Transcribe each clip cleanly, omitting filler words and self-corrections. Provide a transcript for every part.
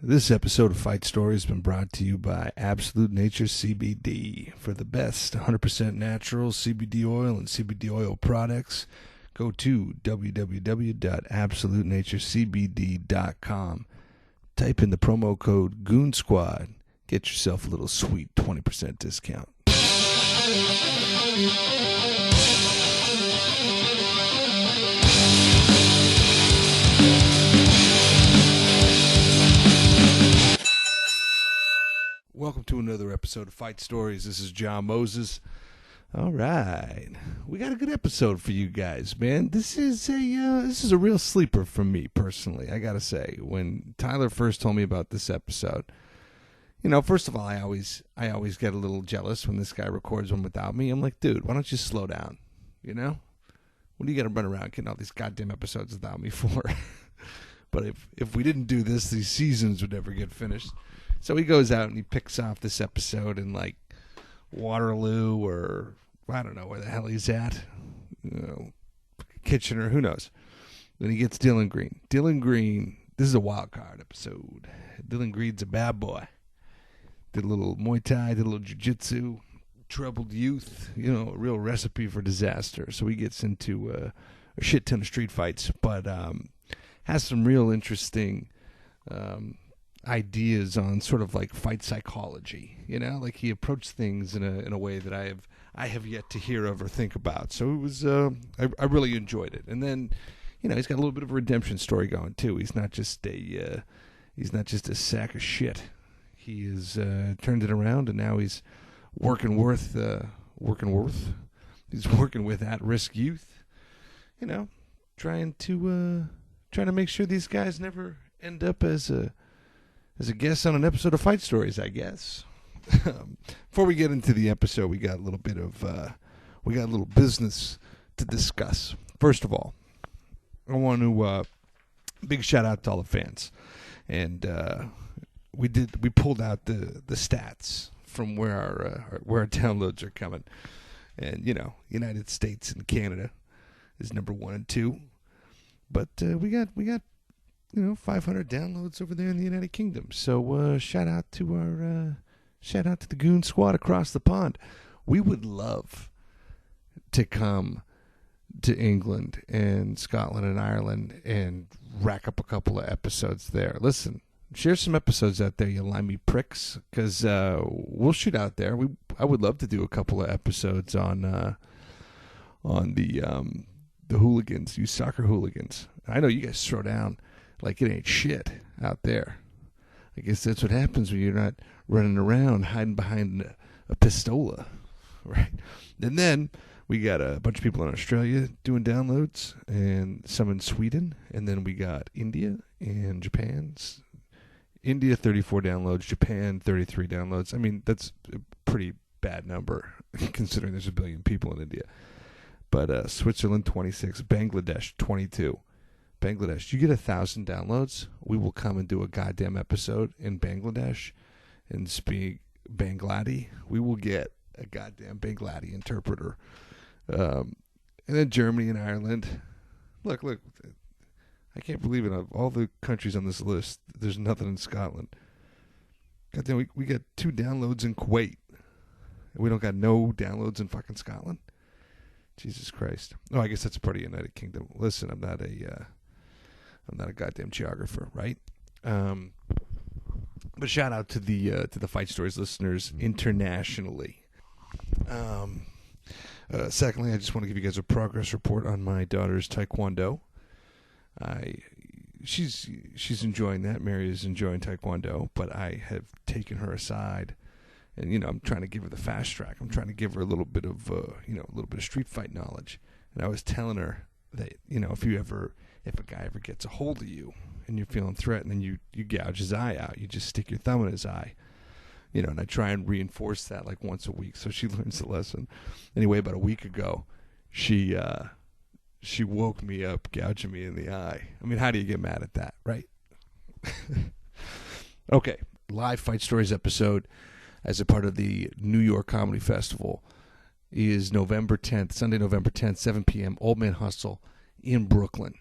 This episode of Fight Story has been brought to you by Absolute Nature CBD. For the best 100% natural CBD oil and CBD oil products, go to www.absolutenaturecbd.com. Type in the promo code Goon Squad. Get yourself a little sweet 20% discount. Welcome to another episode of Fight Stories. This is John Moses. All right, we got a good episode for you guys, man. This is a real sleeper for me personally. I gotta say, when Tyler first told me about this episode, first of all, I always get a little jealous when this guy records one without me. I'm like, dude, why don't you slow down? What do you got to run around getting all these goddamn episodes without me for? But if we didn't do this, these seasons would never get finished. So he goes out and he picks off this episode in like Waterloo or I don't know where the hell he's at, Kitchener, who knows. Then he gets Dylan Green. Dylan Green, this is a wild card episode. Dylan Green's a bad boy. Did a little Muay Thai, did a little Jitsu, troubled youth, a real recipe for disaster. So he gets into a shit ton of street fights, but has some real interesting ideas on sort of like fight psychology, like he approached things in a way that I have yet to hear of or think about. So it was I really enjoyed it. And then he's got a little bit of a redemption story going too. He's not just a sack of shit. He has turned it around, and now he's working with at-risk youth, trying to make sure these guys never end up as a guest on an episode of Fight Stories, I guess. Before we get into the episode, we got a little business to discuss. First of all, I want to big shout out to all the fans, and we pulled out the stats from where our downloads are coming, and United States and Canada is number 1 and 2, but we got 500 downloads over there in the United Kingdom. So shout out to the Goon Squad across the pond. We would love to come to England and Scotland and Ireland and rack up a couple of episodes there. Listen, share some episodes out there, you limey pricks, because we'll shoot out there. I would love to do a couple of episodes on the hooligans, you soccer hooligans. I know you guys throw down like it ain't shit out there. I guess that's what happens when you're not running around hiding behind a pistola, right? And then we got a bunch of people in Australia doing downloads, and some in Sweden, and then we got India and Japan. India 34 downloads, Japan 33 downloads. I mean, that's a pretty bad number considering there's 1 billion people in India. But Switzerland 26, Bangladesh 22. Bangladesh, you get 1,000 downloads, we will come and do a goddamn episode in Bangladesh and speak Bangladi. We will get a goddamn Bangladi interpreter. And then Germany and Ireland. Look, I can't believe it. Of all the countries on this list, there's nothing in Scotland. Goddamn, we got 2 downloads in Kuwait. We don't got no downloads in fucking Scotland. Jesus Christ. Oh, I guess that's part of the United Kingdom. Listen, I'm not a goddamn geographer, right? But shout out to the Fight Stories listeners internationally. Secondly, I just want to give you guys a progress report on my daughter's Taekwondo. She's enjoying that. Mary is enjoying Taekwondo, but I have taken her aside, and I'm trying to give her the fast track. I'm trying to give her a little bit of a little bit of street fight knowledge. And I was telling her that if a guy ever gets a hold of you and you're feeling threatened and you gouge his eye out, you just stick your thumb in his eye. And I try and reinforce that like once a week so she learns the lesson. Anyway, about a week ago, she woke me up gouging me in the eye. I mean, how do you get mad at that, right? Okay, live Fight Stories episode as a part of the New York Comedy Festival is November 10th, Sunday, November 10th, 7 p.m., Old Man Hustle in Brooklyn.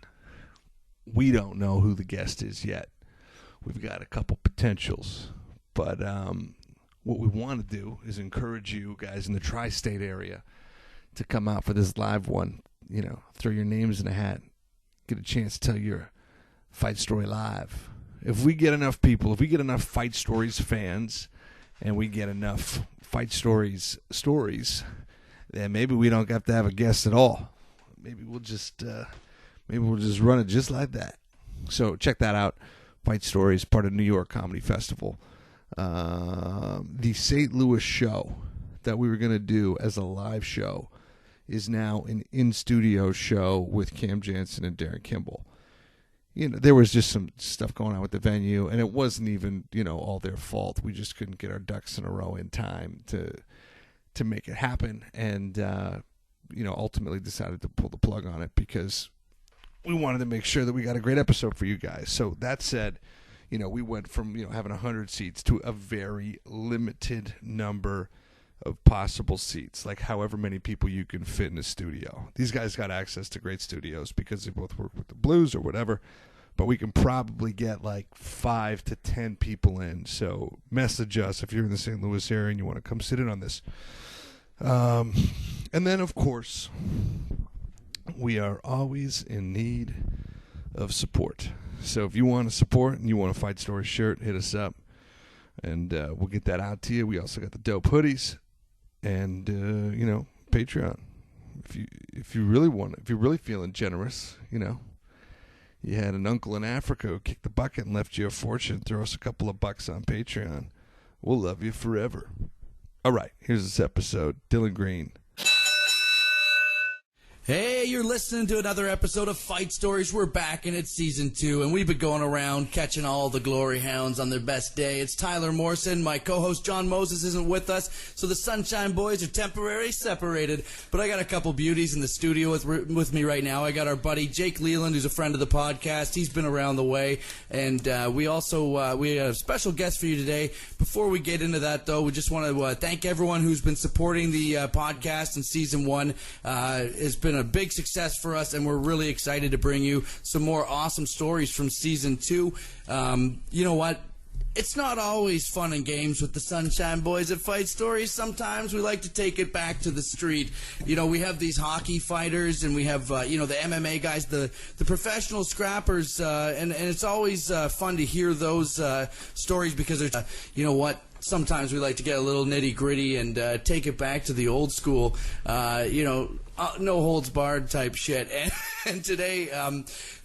We don't know who the guest is yet. we've got a couple potentials. But what we want to do is encourage you guys in the tri-state area to come out for this live one. You know, throw your names in a hat, get a chance to tell your fight story live. If we get enough people, if we get enough Fight Stories fans, and we get enough Fight Stories, then maybe we don't have to have a guest at all. Maybe we'll just run it just like that. So check that out. Fight Stories, part of New York Comedy Festival. The St. Louis show that we were going to do as a live show is now an in-studio show with Cam Jansen and Darren Kimball. You know, there was just some stuff going on with the venue, and it wasn't even, you know, all their fault. We just couldn't get our ducks in a row in time to make it happen, and you know, ultimately decided to pull the plug on it because we wanted to make sure that we got a great episode for you guys. So that said, you know, we went from, you know, having 100 seats to a very limited number of possible seats, like however many people you can fit in a studio. These guys got access to great studios because they both work with the Blues or whatever, but we can probably get like 5 to 10 people in. So message us if you're in the St. Louis area and you want to come sit in on this. And then, of course, we are always in need of support. So if you want to support and you want a Fight Story shirt, hit us up, and we'll get that out to you. We also got the dope hoodies. And you know, Patreon. If you're really feeling generous, you know, you had an uncle in Africa who kicked the bucket and left you a fortune, throw us a couple of bucks on Patreon. We'll love you forever. All right, here's this episode. Dylan Green. Hey, you're listening to another episode of Fight Stories. We're back and it's season 2, and we've been going around catching all the glory hounds on their best day. It's Tyler Morrison. My co-host John Moses isn't with us, so the Sunshine Boys are temporarily separated. But I got a couple beauties in the studio with me right now. I got our buddy Jake Leland, who's a friend of the podcast. He's been around the way, and we also we have a special guest for you today. Before we get into that, though, we just want to thank everyone who's been supporting the podcast in season 1. It's been a big success for us, and we're really excited to bring you some more awesome stories from season 2. You know what? It's not always fun and games with the Sunshine Boys at Fight Stories. Sometimes we like to take it back to the street. You know, we have these hockey fighters, and we have, you know, the MMA guys, the professional scrappers, and it's always fun to hear those stories because, there's, you know what? Sometimes we like to get a little nitty-gritty and take it back to the old school, you know, no holds barred type shit. And today,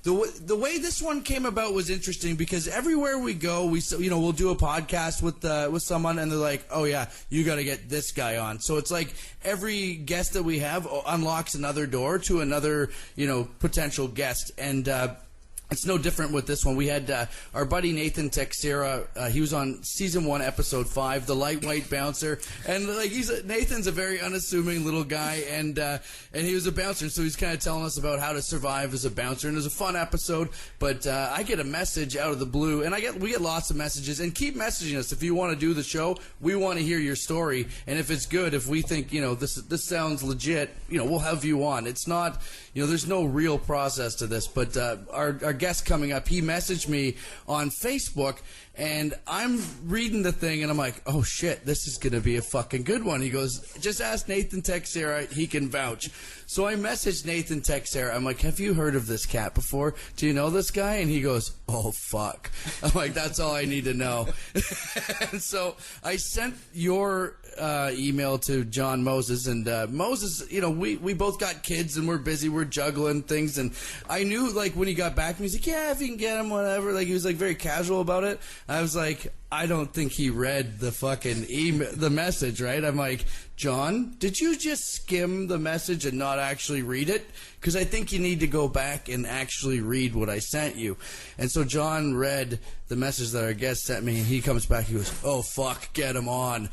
the way this one came about was interesting because everywhere we go, we'll do a podcast with someone, and they're like, "Oh yeah, you got to get this guy on." So it's like every guest that we have unlocks another door to another, you know, potential guest, and it's no different with this one. We had our buddy Nathan Teixeira. He was on season 1, episode 5, the lightweight bouncer, and like Nathan's a very unassuming little guy, and he was a bouncer, so he's kind of telling us about how to survive as a bouncer, and it was a fun episode. But I get a message out of the blue, and we get lots of messages, and keep messaging us if you want to do the show. We want to hear your story, and if it's good, if we think, you know, this sounds legit, you know, we'll have you on. It's not, you know, there's no real process to this, but our guest coming up, he messaged me on Facebook, and I'm reading the thing, and I'm like, oh shit, this is gonna be a fucking good one. He goes, just ask Nathan Teixeira, he can vouch. So I messaged Nathan Teixeira. I'm like, have you heard of this cat before? Do you know this guy? And he goes, oh fuck. I'm like, that's all I need to know. And so I sent your email to John Moses, and Moses, you know, we both got kids and we're busy, we're juggling things, and I knew, like, when he got back to me, he's like, yeah, if you can get him, whatever. Like, he was like very casual about it. I was like, I don't think he read the fucking email, the message, right? I'm like, John, did you just skim the message and not actually read it? Because I think you need to go back and actually read what I sent you. And so John read the message that our guest sent me, and he comes back, he goes, oh fuck, get him on.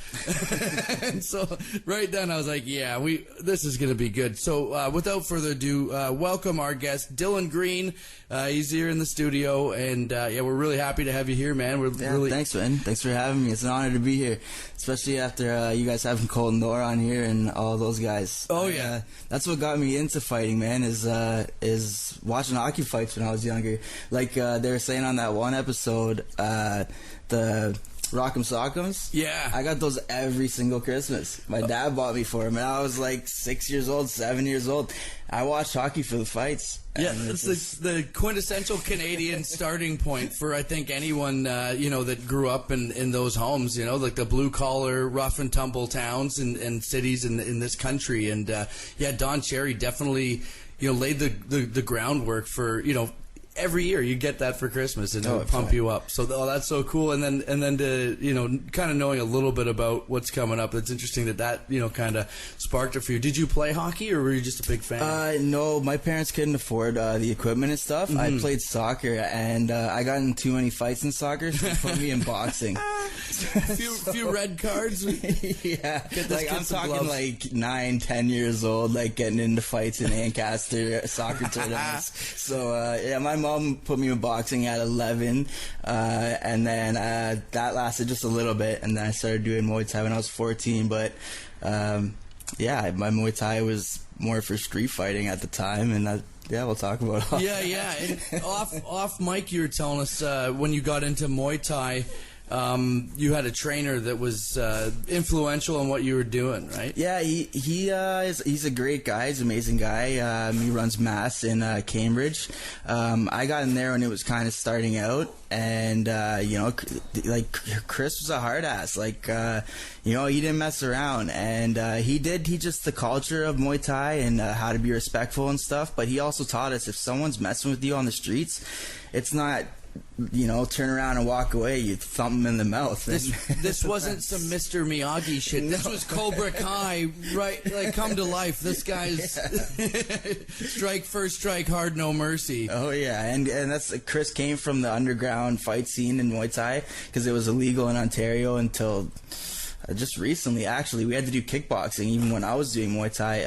And so right then I was like, yeah, this is going to be good. So without further ado, welcome our guest, Dylan Green. He's here in the studio, and yeah, we're really happy to have you here, man. Thanks, man. Thanks for having me. It's an honor to be here, especially after you guys having Colton North. Laurent here and all those guys. Oh yeah, that's what got me into fighting, man. Is watching hockey fights when I was younger. Like they were saying on that one episode, the Rock'em Sock'ems. Yeah. I got those every single Christmas. My dad bought me for them, and I was like 6 years old, 7 years old. I watched hockey for the fights. Yeah, it's the quintessential Canadian starting point for, I think, anyone, that grew up in those homes, like the blue-collar, rough-and-tumble towns and cities in this country. And, Don Cherry definitely, laid the groundwork for, every year you get that for Christmas and it'll pump you up. So that's so cool. And then to kind of knowing a little bit about what's coming up, it's interesting that kind of sparked it for you. Did you play hockey or were you just a big fan? No, my parents couldn't afford the equipment and stuff. I played soccer and I got in too many fights in soccer, so they put me in boxing. few red cards. Yeah, like I'm talking like 9-10 years old, like getting into fights in Ancaster soccer tournaments. So my mom put me in boxing at 11, and then that lasted just a little bit, and then I started doing Muay Thai when I was 14. But my Muay Thai was more for street fighting at the time, and we'll talk about it. Yeah. And off mic, you were telling us when you got into Muay Thai, you had a trainer that was influential in what you were doing, right? Yeah, he's a great guy. He's an amazing guy. He runs Mass in Cambridge. I got in there when it was kind of starting out, and like Chris was a hard ass. Like he didn't mess around, and he just the culture of Muay Thai and how to be respectful and stuff. But he also taught us if someone's messing with you on the streets, it's not, turn around and walk away. You thump them in the mouth. This wasn't some Mr. Miyagi shit. No. This was Cobra Kai, right? Like, come to life. This guy's strike first, strike hard, no mercy. Oh yeah, and that's Chris came from the underground fight scene in Muay Thai because it was illegal in Ontario until just recently. Actually, we had to do kickboxing. Even when I was doing Muay Thai,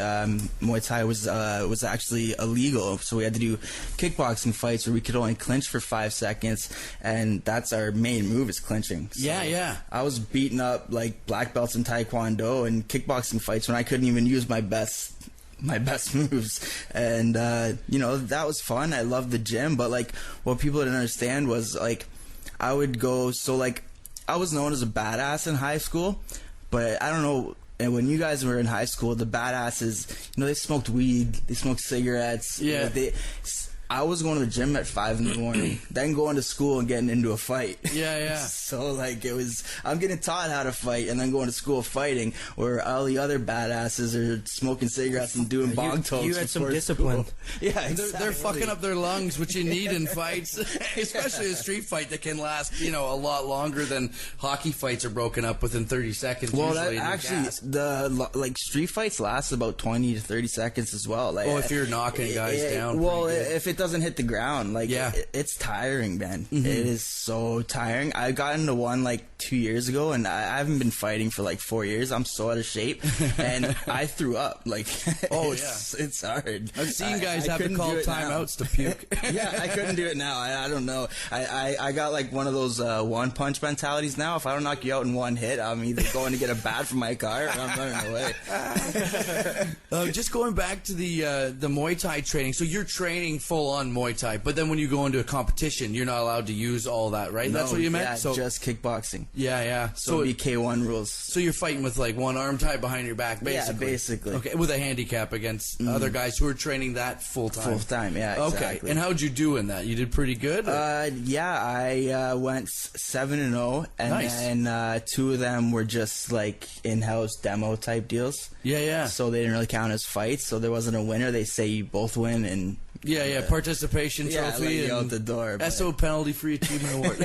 Muay Thai was actually illegal, so we had to do kickboxing fights where we could only clinch for 5 seconds, and that's our main move is clinching. So yeah. I was beating up like black belts in Taekwondo and kickboxing fights when I couldn't even use my best moves, and that was fun. I loved the gym, but like what people didn't understand was like I would go, so like I was known as a badass in high school, but I don't know. And when you guys were in high school, the badasses, they smoked weed, they smoked cigarettes. Yeah. I was going to the gym at 5 in the morning, then going to school and getting into a fight. Yeah. So like I'm getting taught how to fight and then going to school fighting, where all the other badasses are smoking cigarettes and doing bong tokes. You had some discipline. Yeah, exactly. They're fucking up their lungs, which you need in fights, especially a street fight that can last, a lot longer than hockey fights are broken up within 30 seconds. Well, usually the street fights last about 20 to 30 seconds as well. Like, if you're knocking guys down. Well, if it doesn't hit the ground, like it's tiring, man. Mm-hmm. It is so tiring. I got into one like 2 years ago, and I haven't been fighting for like 4 years. I'm so out of shape, and I threw up. Like, it's hard. I've seen guys have to call timeouts to puke. Yeah, I couldn't do it now. I don't know. I got like one of those one punch mentalities now. If I don't knock you out in one hit, I'm either going to get a bat from my car or I'm running away. Just going back to the Muay Thai training. So you're training full on Muay Thai, but then when you go into a competition, you're not allowed to use all that, right? No, that's what you meant? Yeah, so just kickboxing. Yeah. So it'd be K1 rules. So you're fighting with like one arm tied behind your back, basically. Yeah, basically. Okay, with a handicap against other guys who are training that full time. Full time, yeah. Okay, exactly. and how'd you do in that? You did pretty good? I went 7-0, and nice. then 2 of them were just like in-house demo type deals. Yeah. So they didn't really count as fights, so there wasn't a winner. They say you both win, and participation trophy and out the door. SO penalty free achievement award.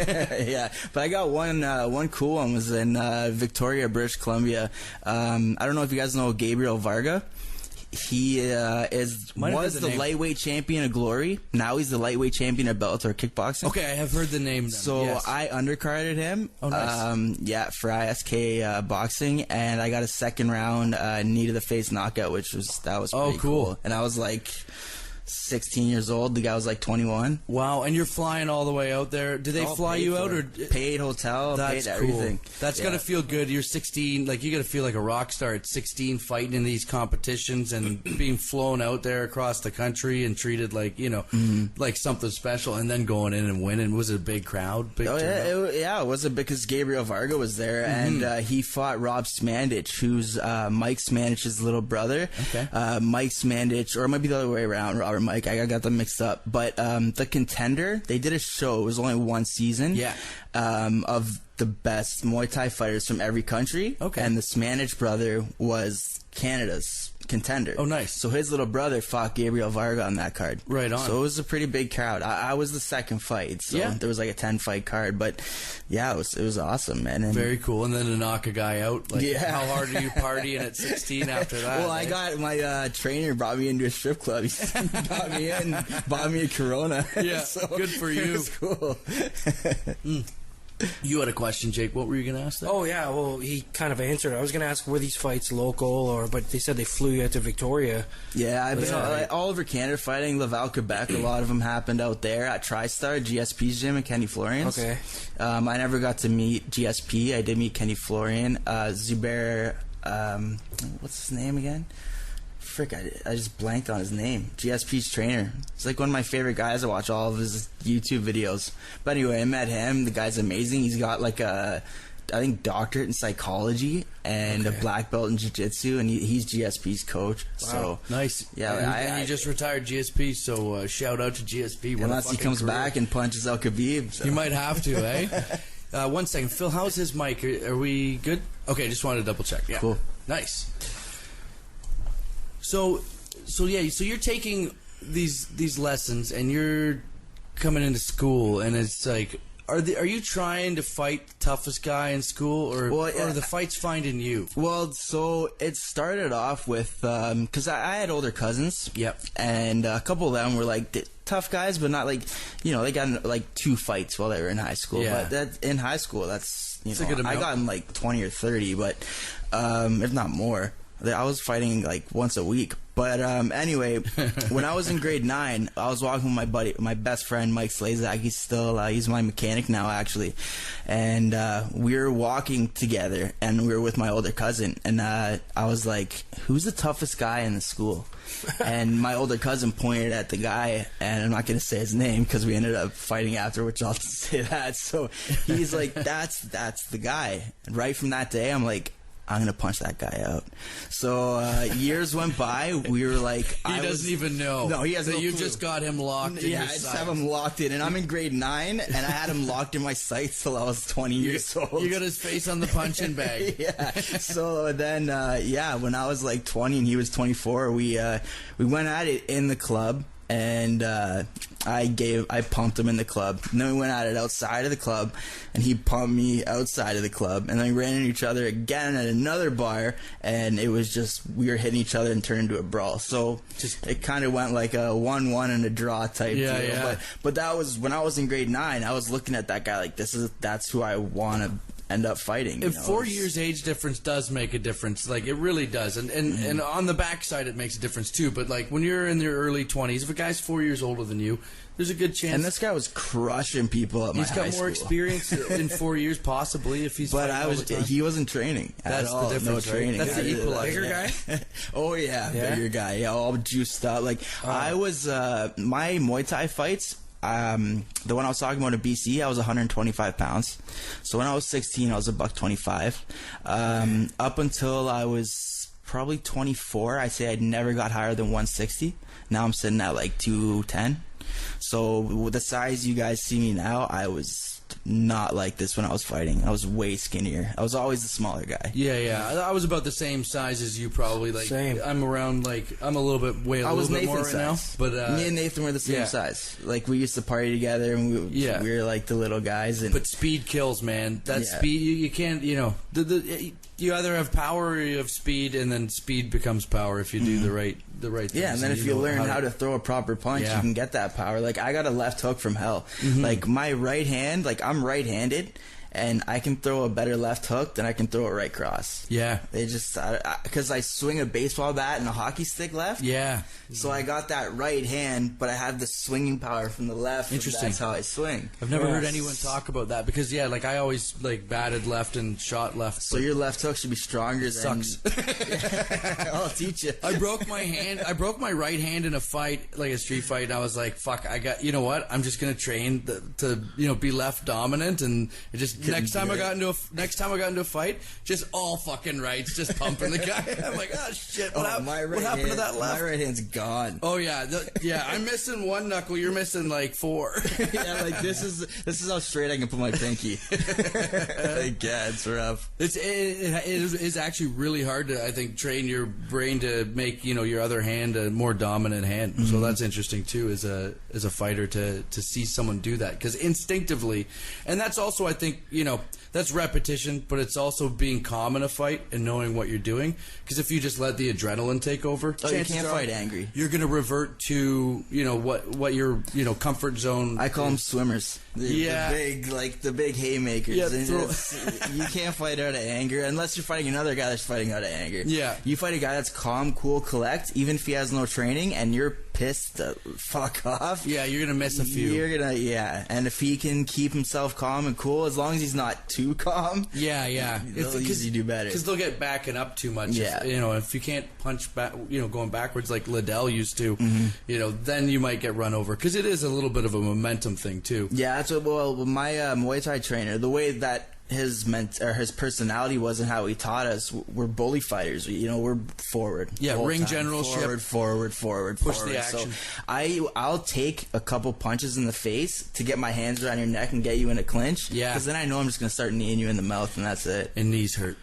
Yeah, but I got one cool one was in Victoria, British Columbia. I don't know if you guys know Gabriel Varga. He was the lightweight champion of Glory. Now he's the lightweight champion of Bellator kickboxing. Okay, I have heard the name. So yes. I undercarded him. Oh, nice. For ISK boxing, and I got a second round knee to the face knockout, that was pretty cool. And I was like, 16 years old. The guy was like 21. Wow, and you're flying all the way out there. Do they fly you out or paid hotel? That's paid everything. Cool. That's gotta feel good. You're 16, like you gotta feel like a rock star at 16, fighting in these competitions and being flown out there across the country and treated like like something special, and then going in and winning. Was it a big crowd? Big it was a because Gabriel Varga was there, and he fought Rob Smandich, who's Mike Smandich's little brother. Okay. Mike Smandich, or it might be the other way around. Robert Mike, I got them mixed up. But the Contender, they did a show. It was only one season. Yeah. Of the best Muay Thai fighters from every country. Okay. And the Smandich brother was Canada's Contender. Oh, nice. So his little brother fought Gabriel Varga on that card. Right on. So it was a pretty big crowd. I was the second fight, so there was like a 10-fight card. But yeah, it was awesome, man. And very cool. And then to knock a guy out, like how hard are you partying at 16 after that? Well, I got my trainer brought me into a strip club. He got me in, bought me a Corona. Yeah, so good for you. It was cool. You had a question, Jake. What were you going to ask there? Oh, yeah. Well, he kind of answered. I was going to ask, were these fights local, but they said they flew you out to Victoria. Yeah, I've been all over Canada fighting. Laval, Quebec. A lot of them happened out there at TriStar, GSP's gym in Kenny Florian's. Okay. I never got to meet GSP. I did meet Kenny Florian. Zubair, what's his name again? Frick, I just blanked on his name. GSP's trainer. He's like one of my favorite guys. I watch all of his YouTube videos. But anyway, I met him. The guy's amazing. He's got like I think doctorate in psychology and a black belt in jiu-jitsu, and he's GSP's coach. Wow. So nice. Yeah, and he just retired GSP, so shout out to GSP. Unless he comes back and punches out Khabib. So. You might have to, eh? 1 second. Phil, how's his mic? Are we good? Okay, just wanted to double check. Yeah. Cool. Nice. So you're taking these lessons and you're coming into school, and it's like, are you trying to fight the toughest guy in school, or are the fights finding you? Well, so it started off with because I had older cousins. Yep. And a couple of them were like tough guys, but not like they got in like 2 fights while they were in high school. Yeah. But in high school, that's a good amount. I got in like 20 or 30, but if not more. I was fighting like once a week. But anyway, when I was in grade 9, I was walking with my best friend, Mike Slazak. He's my mechanic now, actually. And we were walking together, and we were with my older cousin. And I was like, who's the toughest guy in the school? And my older cousin pointed at the guy, and I'm not going to say his name because we ended up fighting after, which I'll say that. So he's like, that's the guy. And right from that day, I'm like, I'm going to punch that guy out. So years went by. We were like... He doesn't even know. No, he has no clue. You just got him locked in your I just have him locked in. And I'm in grade 9, and I had him locked in my sights till I was 20 years old. You got his face on the punching bag. Yeah. So then, when I was like 20 and he was 24, we went at it in the club. And I pumped him in the club. And then we went at it outside of the club, and he pumped me outside of the club. And then we ran into each other again at another bar, and it was just, we were hitting each other and turned into a brawl. So it kind of went like a 1-1 and a draw type deal. Yeah. But that was, when I was in grade 9, I was looking at that guy like, that's who I want to end up fighting. If 4 years age difference does make a difference, like it really does, and on the backside it makes a difference too. But like when you're in your early 20s, if a guy's 4 years older than you, there's a good chance. And this guy was crushing people at my high school. He's got more experience in 4 years, possibly, if he's. But he wasn't training. That's at all. the difference. No training. That's the equalizer. Bigger guy. Oh yeah, bigger guy. Yeah, all juiced up. Like I was my Muay Thai fights. The one I was talking about in BC, I was 125 pounds. So when I was 16, I was $125. Up until I was probably 24, I'd say I'd never got higher than 160. Now I'm sitting at like 210. So with the size you guys see me now, I was not like this when I was fighting. I was way skinnier. I was always the smaller guy. Yeah. I was about the same size as you, probably. Like same. I'm around like I'm a little bit more right now. But me and Nathan were the same size. Like we used to party together, and we were like the little guys. And but speed kills, man. That speed you can't. You either have power or you have speed, and then speed becomes power if you do the right things. Yeah, and then if you learn how to throw a proper punch, you can get that power. Like I got a left hook from hell. Like my right hand, like I'm right-handed, and I can throw a better left hook than I can throw a right cross. Yeah. They just, because I swing a baseball bat and a hockey stick left. Yeah. So I got that right hand, but I have the swinging power from the left. Interesting. That's how I swing. I've never heard anyone talk about that because, yeah, like I always like batted left and shot left. So your left hook should be stronger than... Sucks. I'll teach you. I broke my hand. I broke my right hand in a fight, like a street fight, and I was like, fuck, you know what? I'm just going to train to be left dominant, and it just next time I got into a fight, just all fucking rights, just pumping the guy. I'm like, oh shit, what happened to that left? My right hand's gone. Oh yeah, I'm missing one knuckle. You're missing like 4. Yeah, like this is how straight I can put my pinky. Like, yeah, it's rough. It is actually really hard to, I think, train your brain to make your other hand a more dominant hand. Mm-hmm. So that's interesting too, as a fighter to see someone do that, because instinctively, and that's also, I think, that's repetition, but it's also being calm in a fight and knowing what you're doing. Because if you just let the adrenaline take over, you can't fight angry. You're going to revert to what your comfort zone. I call them swimmers. The big haymakers. Yeah, you can't fight out of anger unless you're fighting another guy that's fighting out of anger. Yeah, you fight a guy that's calm, cool, collect, even if he has no training, and you're pissed the fuck off. Yeah, you're gonna miss a few. And if he can keep himself calm and cool, as long as he's not too calm. Yeah. They'll usually do better. Because they'll get backing up too much. Yeah. If you can't punch back, going backwards like Liddell used to, then you might get run over. Because it is a little bit of a momentum thing too. Yeah, that's what. Well, my Muay Thai trainer, the way that his personality was and how he taught us, we're bully fighters. We're forward. Yeah, ring generalship. Forward. Push the action. So I'll take a couple punches in the face to get my hands around your neck and get you in a clinch. Yeah. Because then I know I'm just going to start kneeing you in the mouth, and that's it. And knees hurt.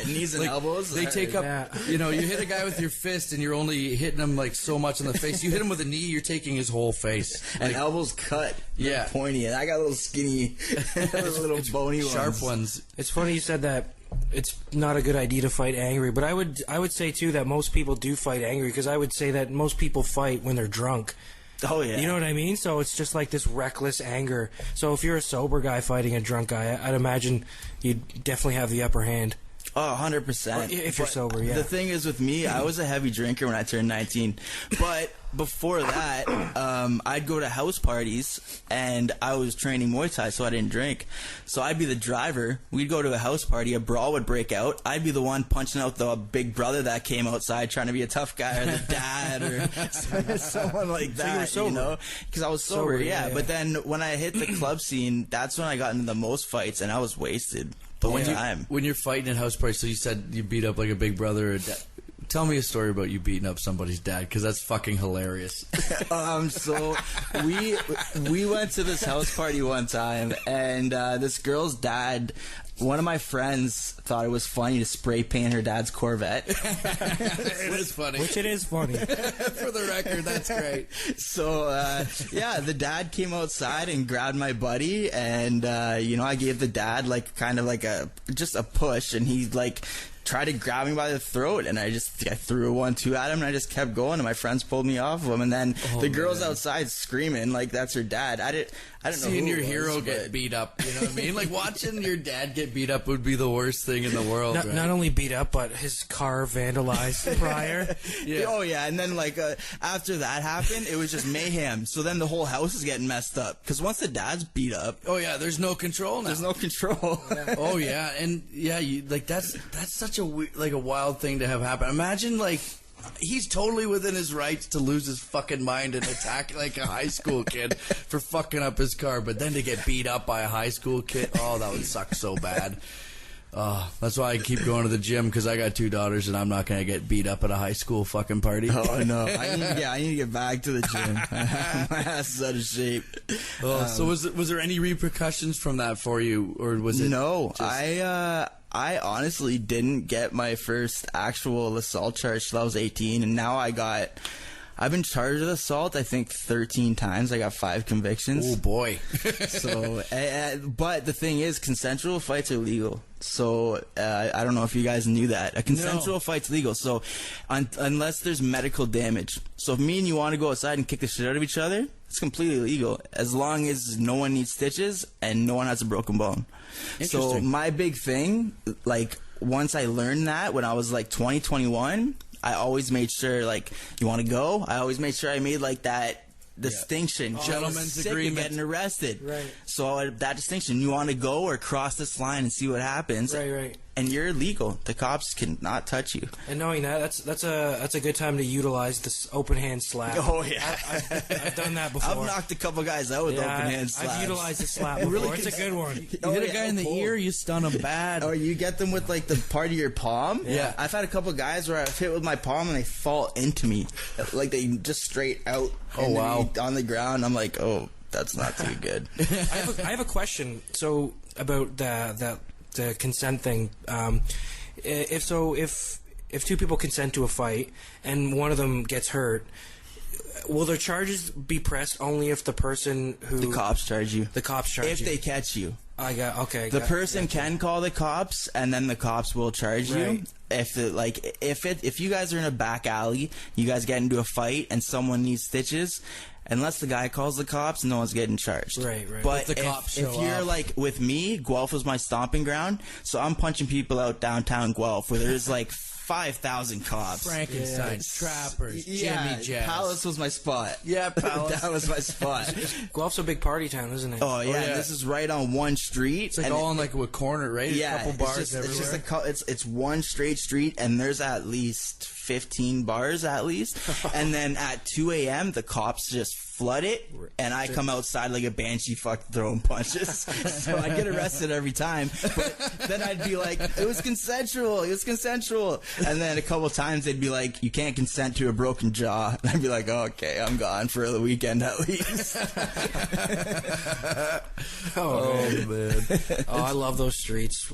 Knees and elbows. They take up, you hit a guy with your fist and you're only hitting him like so much in the face. You hit him with a knee, you're taking his whole face. And elbows cut. Yeah. Pointy. And I got little skinny, little bony ones. Sharp ones. It's funny you said that. It's not a good idea to fight angry, but I would say too that most people do fight angry, because I would say that most people fight when they're drunk. Oh yeah. You know what I mean? So it's just like this reckless anger. So if you're a sober guy fighting a drunk guy, I'd imagine you'd definitely have the upper hand. Oh, 100%. If you're sober, yeah. The thing is with me, I was a heavy drinker when I turned 19. But before that, I'd go to house parties, and I was training Muay Thai, so I didn't drink. So I'd be the driver. We'd go to a house party. A brawl would break out. I'd be the one punching out the big brother that came outside trying to be a tough guy, or the dad, or someone like that. So you were sober. Because I was sober, yeah. But then when I hit the club scene, that's when I got into the most fights, and I was wasted. But when you're fighting at house parties, so you said you beat up like a big brother or dad. Tell me a story about you beating up somebody's dad, because that's fucking hilarious. So we went to this house party one time, and this girl's dad, one of my friends thought it was funny to spray paint her dad's Corvette. It is funny. Which it is funny. For the record, that's great. So, the dad came outside and grabbed my buddy, and, I gave the dad, kind of just a push, and he, tried to grab me by the throat, and I threw a 1-2 at him, and I just kept going, and my friends pulled me off of him, and then the girl's outside screaming like that's her dad. I didn't know seeing your hero get beat up, you know what I mean? Like watching your dad get beat up would be the worst thing in the world. Not only beat up, but his car vandalized prior. Yeah. Oh yeah, and then after that happened, it was just mayhem. So then the whole house is getting messed up, because once the dad's beat up, oh yeah, there's no control now. There's no control. Oh yeah, and yeah, that's such a wild thing to have happen. Imagine he's totally within his rights to lose his fucking mind and attack like a high school kid for fucking up his car, but then to get beat up by a high school kid, oh, that would suck so bad. That's why I keep going to the gym, because I got 2 daughters and I'm not going to get beat up at a high school fucking party. Oh, no. I need to get back to the gym. My ass is out of shape. So was there any repercussions from that for you, or was it? No, I honestly didn't get my first actual assault charge till I was 18, and now I've been charged with assault, I think 13 times. I got 5 convictions. Oh boy. So, but the thing is, consensual fights are legal. So, I don't know if you guys knew that. A consensual fight's legal. So, unless there's medical damage. So, if me and you want to go outside and kick the shit out of each other, It's completely legal as long as no one needs stitches and no one has a broken bone. So my big thing, like once I learned that when I was like 20, 21, I always made sure, like, you want to go? I always made sure I made like that distinction. Gentleman's agreement. Getting arrested. Right. So that distinction, you want to go or cross this line and see what happens. Right. And you're legal. The cops cannot touch you. And knowing that, that's a good time to utilize this open hand slap. Oh yeah, I've done that before. I've knocked a couple guys out with open hand slaps. I've utilized the slap before. It's a good one. You hit a guy in the ear, you stun him bad. Or you get them with like the part of your palm. Yeah. I've had a couple guys where I've hit with my palm and they fall into me, like they just straight out. Oh wow! On the ground, I'm like, oh, that's not too good. I have a question. So about the consent thing. If two people consent to a fight and one of them gets hurt, will their charges be pressed only if the person who the cops charge you? The cops charge if you. they catch you. The person can call the cops, and then the cops will charge you. If you guys are in a back alley, you guys get into a fight, and someone needs stitches. Unless the guy calls the cops, no one's getting charged. Right. But the cops if you're like with me, Guelph was my stomping ground, so I'm punching people out downtown Guelph where there's like 5,000 cops. Frankenstein, trappers, Jimmy Jazz. Palace was my spot. Yeah, Palace. That was my spot. Guelph's a big party town, isn't it? Oh yeah, This is right on one street. It's like all on like a corner, right? Yeah, a couple bars everywhere. It's one straight street, and there's at least 15 bars at least. And then at 2 a.m. the cops just flood it, and I come outside like a banshee throwing punches. So I get arrested every time. But then I'd be like, it was consensual. And then a couple times they'd be like, you can't consent to a broken jaw. And I'd be like, oh, okay, I'm gone for the weekend at least. Oh man. Oh, I love those streets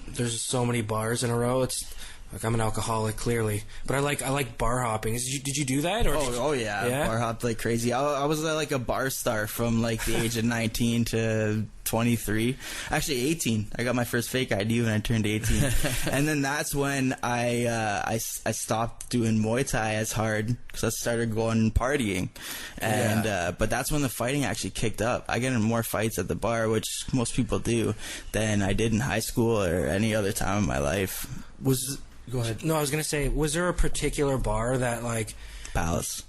there's so many bars in a row. It's like, I'm an alcoholic, clearly, but I like bar hopping. Did you do that? Or Yeah, bar hopped like crazy. I was like a bar star from like the age of 19 to 23. Actually 18. I got my first fake ID when I turned 18, and then that's when I stopped doing Muay Thai as hard because I started going partying, and but that's when the fighting actually kicked up. I get in more fights at the bar, which most people do, than I did in high school or any other time in my life. Go ahead. No, I was gonna say, was there a particular bar that like Palace?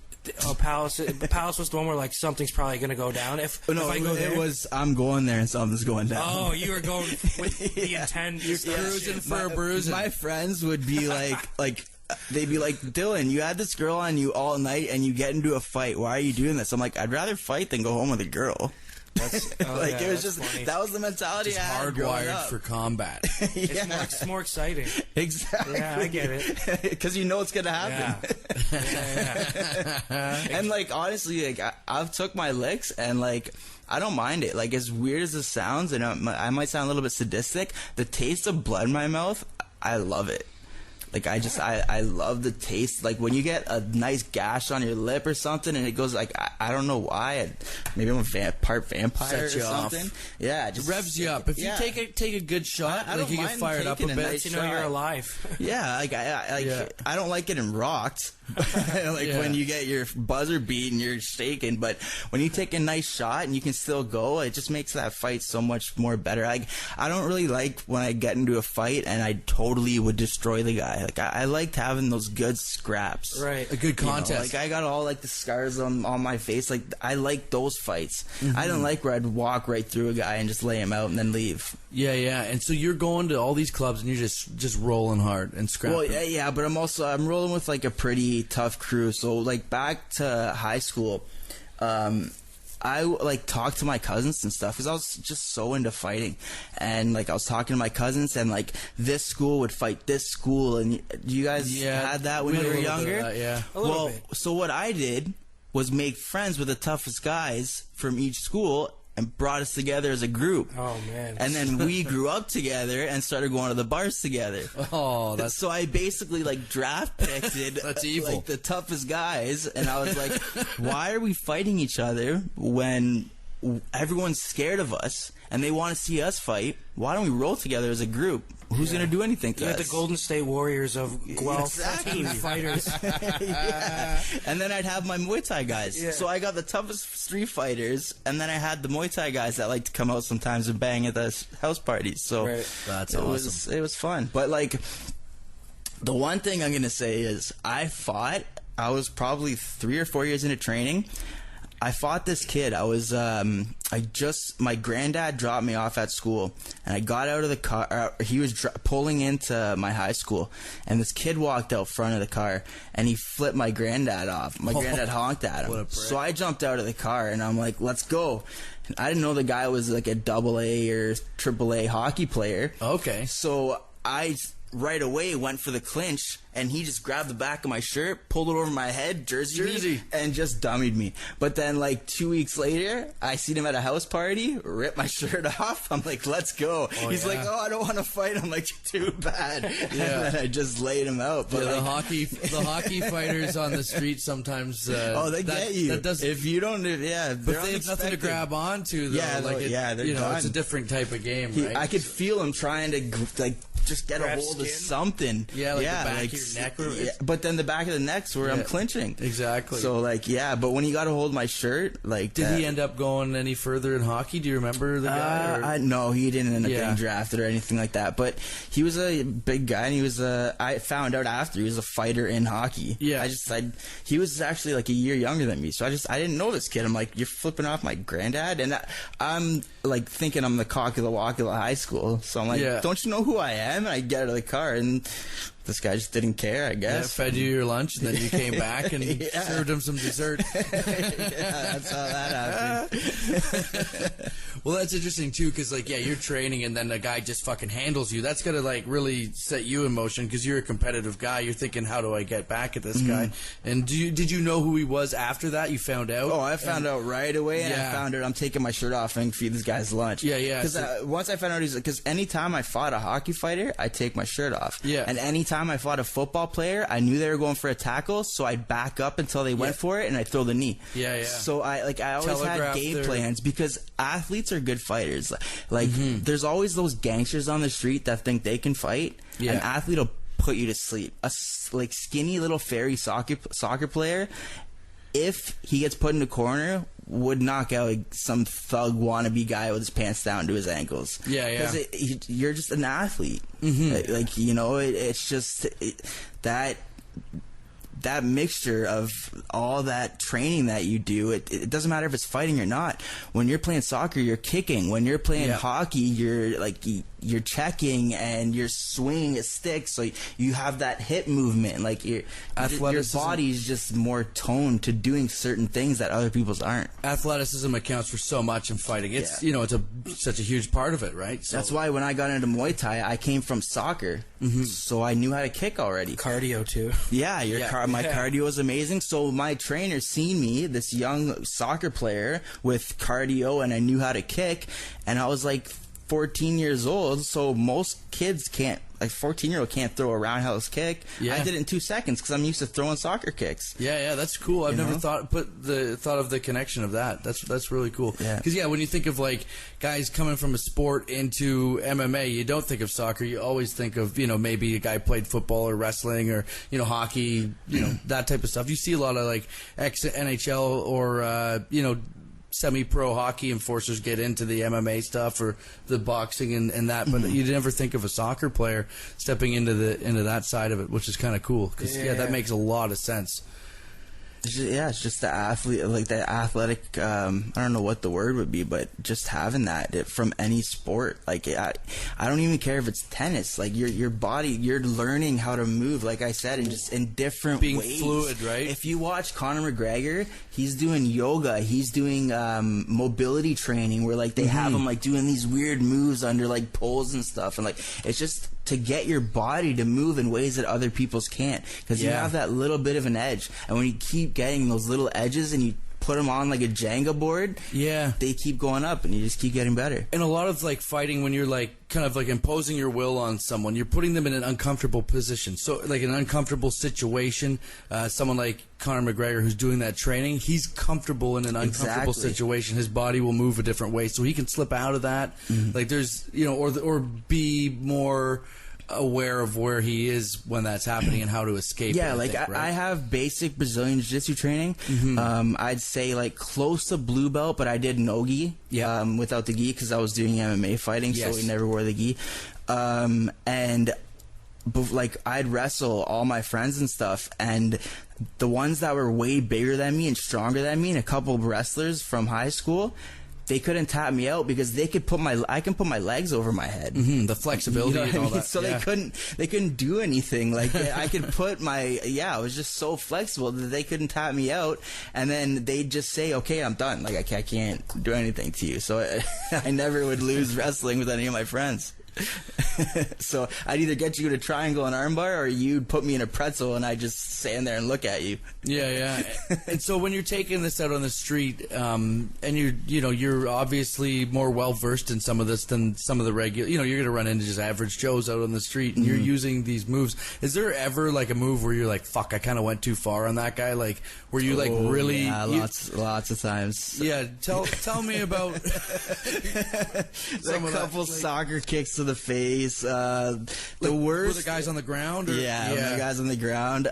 Oh, Palace. Palace was the one where like something's probably gonna go down. If I go there, it was I'm going there and something's going down. Oh, you were going with the intent. You're cruising for a bruise. My friends would be like. They'd be like, Dylan, you had this girl on you all night and you get into a fight. Why are you doing this? I'm like, I'd rather fight than go home with a girl. It was just funny. That was the mentality I had hardwired for combat. It's more exciting. Exactly. Yeah, I get it. Because you know it's gonna happen. Yeah. And like honestly, like I've took my licks and like I don't mind it. Like as weird as it sounds, and I might sound a little bit sadistic, the taste of blood in my mouth, I love it. Like I love the taste. Like when you get a nice gash on your lip or something, and it goes like I don't know why. Maybe I'm a part vampire or something. Yeah, it just revs you up. If you take a good shot, like you get fired up a bit. Nice you know you're alive. Yeah, like I don't like getting rocked. When you get your buzzer beat and you're shaking, but when you take a nice shot and you can still go, it just makes that fight so much more better. Like I don't really like when I get into a fight and I totally would destroy the guy. Like I liked having those good scraps, right? A good contest. Like I got all like the scars on my face. Like I like those fights. I didn't like where I'd walk right through a guy and just lay him out and then leave. Yeah. And so you're going to all these clubs and you're just rolling hard and scrapping. Well, yeah, but I'm rolling with like a pretty tough crew. So like back to high school, I like talked to my cousins and stuff because I was just so into fighting, and like I was talking to my cousins and like this school would fight this school, and you guys had that when you were younger. A little bit. So what I did was make friends with the toughest guys from each school and brought us together as a group. Oh man! And then we grew up together and started going to the bars together. Oh, that's so I basically like draft picked that's evil. Like the toughest guys, and I was like, why are we fighting each other when everyone's scared of us and they want to see us fight? Why don't we roll together as a group? who's going to do anything to You're us? the Golden State Warriors of Guelph Exactly. fighters. Yeah. And then I'd have my Muay Thai guys. Yeah. So I got the toughest street fighters, and then I had the Muay Thai guys that like to come out sometimes and bang at the house parties. So Right. That's it awesome. was fun. But like, the one thing I'm gonna say is I was probably 3 or 4 years into training. I fought this kid. My granddad dropped me off at school, and I got out of the car. He was pulling into my high school, and this kid walked out front of the car, and he flipped my granddad off. My granddad honked at him. What a prick. So I jumped out of the car, and I'm like, let's go. And I didn't know the guy was like a AA or AAA hockey player. Okay. So I right away went for the clinch, and he just grabbed the back of my shirt, pulled it over my head, jersey, Easy. and just dummied me. But then like 2 weeks later, I seen him at a house party, rip my shirt off. I'm like, let's go. He's yeah. like, oh, I don't want to fight. I'm like, too bad. Yeah. And then I just laid him out. But Yeah, like, the hockey fighters on the street sometimes. they get you. That does. If you don't, But they have nothing to unexpected. grab onto. Though. Yeah, like they're it's done. a different type of game, right? I could feel him trying to like just get Grab a hold of skin. something. Yeah, like the back of your neck or- yeah, but then the back of the neck's where I'm Yeah. clinching. Exactly. So like, yeah, but when he got a hold of my shirt, like, Did he end up going any further in hockey? Do you remember the guy? or- No, he didn't end up Yeah. getting drafted or anything like that. But he was a big guy, and he was I found out after he was a fighter in hockey. Yeah. He was actually like a year younger than me, so I didn't know this kid. I'm like, you're flipping off my granddad, and I'm like thinking I'm the cock of the walk of the high school. So I'm like, Yeah. don't you know who I am? And I get out of the car, and this guy just didn't care, I Yeah, guess. fed you your lunch, and then you came back and Yeah. served him some dessert. Yeah, that's how that happened. Well, that's interesting too, because like, yeah, you're training, and then a guy just fucking handles you. That's gotta like really set you in motion, because you're a competitive guy. You're thinking, how do I get back at this guy? And did you know who he was after that? You found out? Oh, I found out right away, and Yeah. I found out I'm taking my shirt off and feed this guy's lunch. Yeah, yeah. Because once I found out because anytime I fought a hockey fighter, I take my shirt off. Yeah. And anytime I fought a football player, I knew they were going for a tackle, so I'd back up until they went for it, and I'd throw the knee. Yeah, yeah. So I always Telegraph had game their- plans, because athletes are good fighters. Like there's always those gangsters on the street that think they can fight. Yeah. An athlete will put you to sleep. Like skinny little fairy soccer player, if he gets put in the corner, would knock out some thug wannabe guy with his pants down to his ankles. Yeah, yeah. Because you're just an athlete. Like it's just that mixture of all that training that you do, it doesn't matter if it's fighting or not. When you're playing soccer, you're kicking. When you're playing hockey, you're checking and you're swinging a stick, so you have that hip movement. Like your body's just more toned to doing certain things that other people's aren't. Athleticism accounts for so much in fighting. It's such a huge part of it, right? So, That's why when I got into Muay Thai, I came from soccer, so I knew how to kick already. Cardio too. Yeah, my cardio is amazing. So my trainer seen me, this young soccer player with cardio, and I knew how to kick, and I was like 14 years old, so most kids can't, like 14-year-old can't throw a roundhouse kick. Yeah. I did it in 2 seconds because I'm used to throwing soccer kicks. Yeah, that's cool. I've never thought of the connection of that. That's really cool. Yeah. Because when you think of like guys coming from a sport into MMA, you don't think of soccer. You always think of maybe a guy played football or wrestling or hockey, that type of stuff. You see a lot of like ex NHL or semi-pro hockey enforcers get into the MMA stuff or the boxing and that, but you never think of a soccer player stepping into that side of it, which is kind of cool because that makes a lot of sense. It's just the athlete, like the athletic. I don't know what the word would be, but just having that from any sport. Like I don't even care if it's tennis. Like your body, you're learning how to move. Like I said, and just in different Being ways. fluid, right? If you watch Conor McGregor, he's doing yoga. He's doing mobility training, where like they have him like doing these weird moves under like poles and stuff, and like it's just to get your body to move in ways that other people's can't, because you have that little bit of an edge, and when you keep getting those little edges and you put them on like a Jenga board, Yeah. they keep going up, and you just keep getting better. And a lot of like fighting, when you're like kind of like imposing your will on someone, you're putting them in an uncomfortable position. So like an uncomfortable situation. Someone like Conor McGregor, who's doing that training, he's comfortable in an uncomfortable Exactly. situation. His body will move a different way, so he can slip out of that. Like there's, or be more aware of where he is when that's happening and how to escape. Yeah, it, like think, right? I have basic Brazilian Jiu-Jitsu training. I'd say like close to blue belt, but I did no gi without the gi because I was doing MMA fighting, so we never wore the gi. Like I'd wrestle all my friends and stuff, and the ones that were way bigger than me and stronger than me, and a couple of wrestlers from high school, they couldn't tap me out because I can put my legs over my head. The flexibility, You know what and I all mean? that. So yeah. they couldn't do anything. Like I could put I was just so flexible that they couldn't tap me out, and then they'd just say, "Okay, I'm done. Like I can't do anything to you." So I never would lose wrestling with any of my friends. So I'd either get you to triangle and armbar, or you'd put me in a pretzel and I'd just stand there and look at you. Yeah. And so when you're taking this out on the street, and you're obviously more well versed in some of this than some of the regular, you're going to run into just average Joes out on the street, and you're using these moves. Is there ever like a move where you're like, fuck, I kind of went too far on that guy? Like, were you like really? Yeah, lots of times. Yeah, tell me about A couple that, like, soccer kicks to the face. The worst. were the guys on the ground? Or? Yeah, the guys on the ground.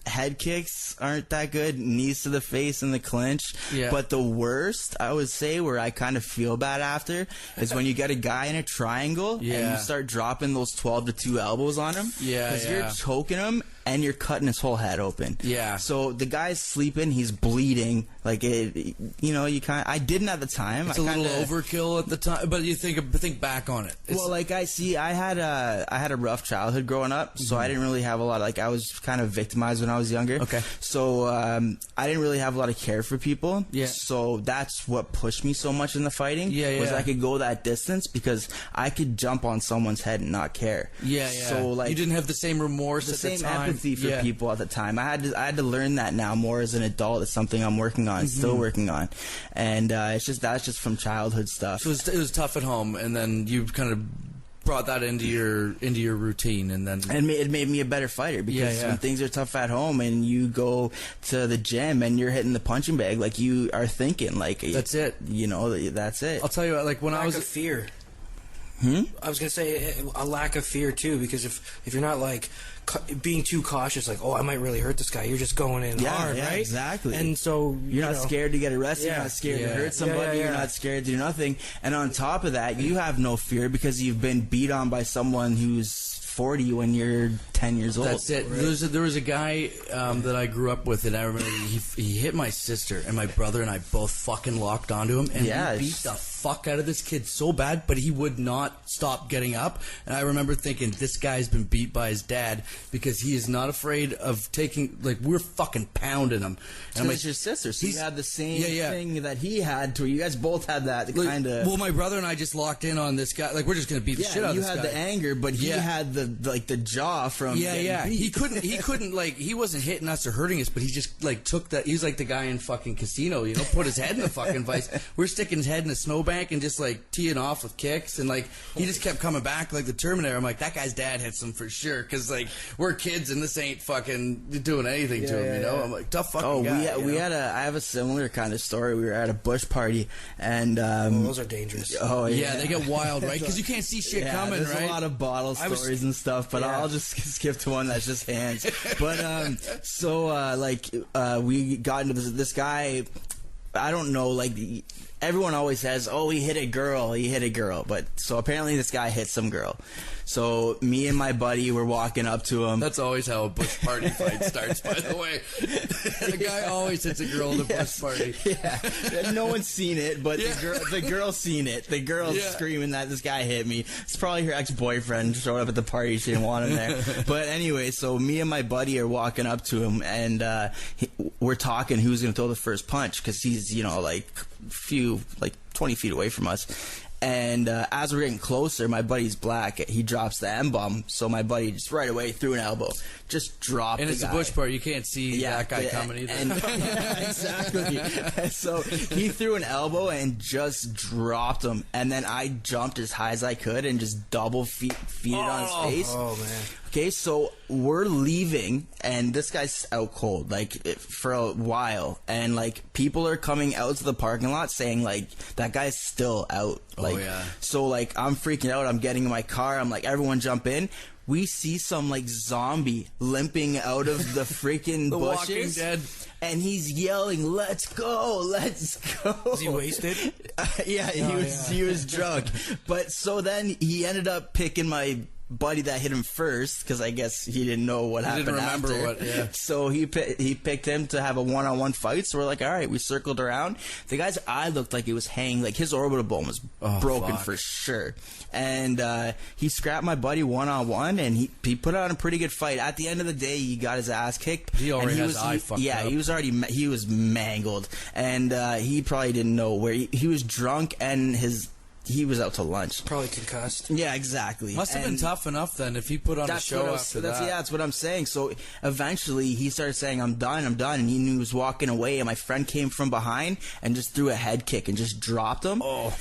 Head kicks aren't that good. Knees to the face in the clinch. Yeah. But the worst, I would say, where I kind of feel bad after, is when you get a guy in a triangle and you start dropping those 12 to 2 elbows on him. Yeah, Because you're choking him and you're cutting his whole head open. Yeah. So the guy's sleeping, he's bleeding. Like you kind. I didn't at the time. It's a little overkill at the time, but you think back on it. Well, like I had a rough childhood growing up, so I didn't really have a lot. Like I was kind of victimized when I was younger. Okay. So I didn't really have a lot of care for people. Yeah. So that's what pushed me so much in the fighting. Yeah. Was I could go that distance because I could jump on someone's head and not care. Yeah. So like you didn't have the same remorse, the at same the time. empathy for people at the time. I had to learn that now more as an adult. It's something I'm working on, still working on, and that's just from childhood stuff. So it was tough at home, and then you kind of brought that into your routine, and then it made me a better fighter because when things are tough at home and you go to the gym and you're hitting the punching bag, like you are thinking like that's it. That's it. I'll tell you what, like when I was of fear. I was gonna say a lack of fear too, because if you're not like being too cautious, like, oh, I might really hurt this guy, you're just going in hard, right? Exactly. And so you're not scared to get arrested. You're not scared to hurt somebody. You're not scared to do nothing. And on top of that, you have no fear because you've been beat on by someone who's 40 when you're 10 years old. That's it. Right. There was a guy that I grew up with, and I remember he hit my sister, and my brother and I both fucking locked onto him, and he beat the fuck out of this kid so bad, but he would not stop getting up. And I remember thinking, this guy's been beat by his dad because he is not afraid of taking, like, we're fucking pounding him. And I'm like, your sister, so you had the same thing that he had to. You guys both had that like, kind of. Well, my brother and I just locked in on this guy. Like, we're just gonna beat the shit out of this guy. You had the anger, but he had the jaw from. Yeah. He couldn't like, he wasn't hitting us or hurting us, but he just like took that. He was like the guy in fucking Casino, put his head in the fucking vice. We're sticking his head in a snowbank and just like teeing off with kicks, and like he just kept coming back like the Terminator. I'm like, that guy's dad hits him for sure, because like we're kids and this ain't fucking doing anything to him. I'm like, tough fucking guy. I have a similar kind of story. We were at a bush party, and those are dangerous. Oh yeah, they get wild, right? Because you can't see shit coming, there's right? a lot of bottle stories and stuff, but I'll just skip to one that's just hands. But we got into this guy. I don't know, like, everyone always says, oh, he hit a girl, but so apparently this guy hit some girl. So me and my buddy were walking up to him. That's always how a bush party fight starts, by the way. The guy always hits a girl at a bush party. Yeah, no one's seen it, but the girl's seen it. The girl's screaming that this guy hit me. It's probably her ex-boyfriend showed up at the party. She didn't want him there. But anyway, so me and my buddy are walking up to him, and we're talking who's going to throw the first punch, because he's, like 20 feet away from us. And as we're getting closer, my buddy's black. He drops the M-bomb, so my buddy just right away threw an elbow, just dropped. And it's the a guy. bush party. You can't see that guy coming either. Yeah, exactly. And so he threw an elbow and just dropped him. And then I jumped as high as I could and just double feet it on his face. Oh, man. Okay, so we're leaving, and this guy's out cold, like, for a while. And, like, people are coming out to the parking lot saying, like, that guy's still out. Like, yeah. So, like, I'm freaking out. I'm getting in my car. I'm like, everyone jump in. We see some, like, zombie limping out of the freaking The bushes. Walking Dead. And he's yelling, "Let's go, let's go." Was he wasted? Yeah, he was drunk. But so then he ended up picking my buddy that hit him first, because I guess he didn't know what happened. Didn't remember after. what. Yeah. So he picked him to have a one-on-one fight. So we're like, all right, we circled around. The guy's eye looked like it was hanging, like his orbital bone was broken fuck. for sure. And he scrapped my buddy one-on-one, and he put on a pretty good fight. At the end of the day, he got his ass kicked. He already and has eye fucked Yeah, up. he was mangled, and he probably didn't know where he was drunk, and he was out to lunch. Probably concussed. Yeah, exactly. Must have been tough enough then if he put on a show after that. Yeah, that's what I'm saying. So eventually he started saying, I'm done, and he knew he was walking away, and my friend came from behind and just threw a head kick and just dropped him. Oh.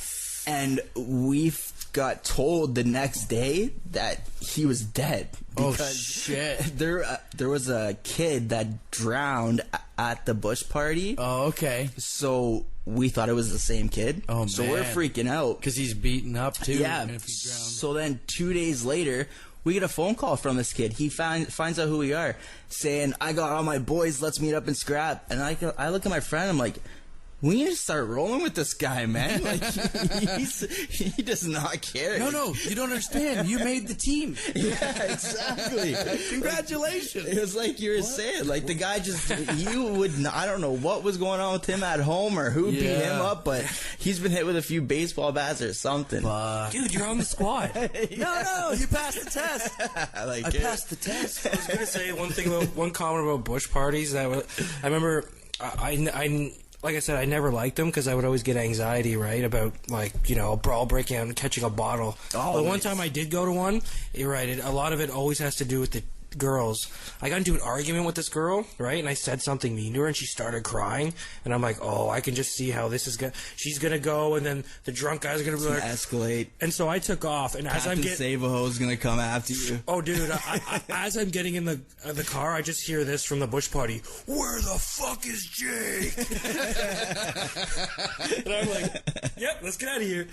And we got told the next day that he was dead. Because shit. There was a kid that drowned at the bush party. Oh, okay. So we thought it was the same kid. Oh, so man. we're freaking out. Because he's beaten up too. Yeah. And if he drowned. So then 2 days later, we get a phone call from this kid. He finds out who we are, saying, "I got all my boys. Let's meet up and scrap." And I look at my friend. I'm like, we need to start rolling with this guy, man. Like, he does not care. No, you don't understand. You made the team. Yeah, exactly. Congratulations. It was like you were saying, like the guy I don't know what was going on with him at home or who beat him up, but he's been hit with a few baseball bats or something. Dude, you're on the squad. No, you passed the test. I passed the test. I was going to say one comment about bush parties. That I remember, I like I said, I never liked them because I would always get anxiety, right, about, like, you know, a brawl breaking out and catching a bottle. But one time I did go to one, you're right, a lot of it always has to do with the girls. I got into an argument with this girl, right, and I said something mean to her, and she started crying, and I'm like, oh, I can just see how this is she's gonna go, and then the drunk guys are gonna be like, escalate. and so I took off, and as I'm getting Save-A-Ho's gonna come after you. Oh, dude, as I'm getting in the car, I just hear this from the bush party. Where the fuck is Jake? And I'm like, yep, let's get out of here.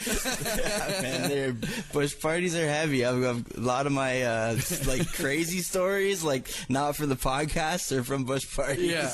Man, bush parties are heavy. I've got a lot of my like crazy stories, like not for the podcast or from bush parties. Yeah.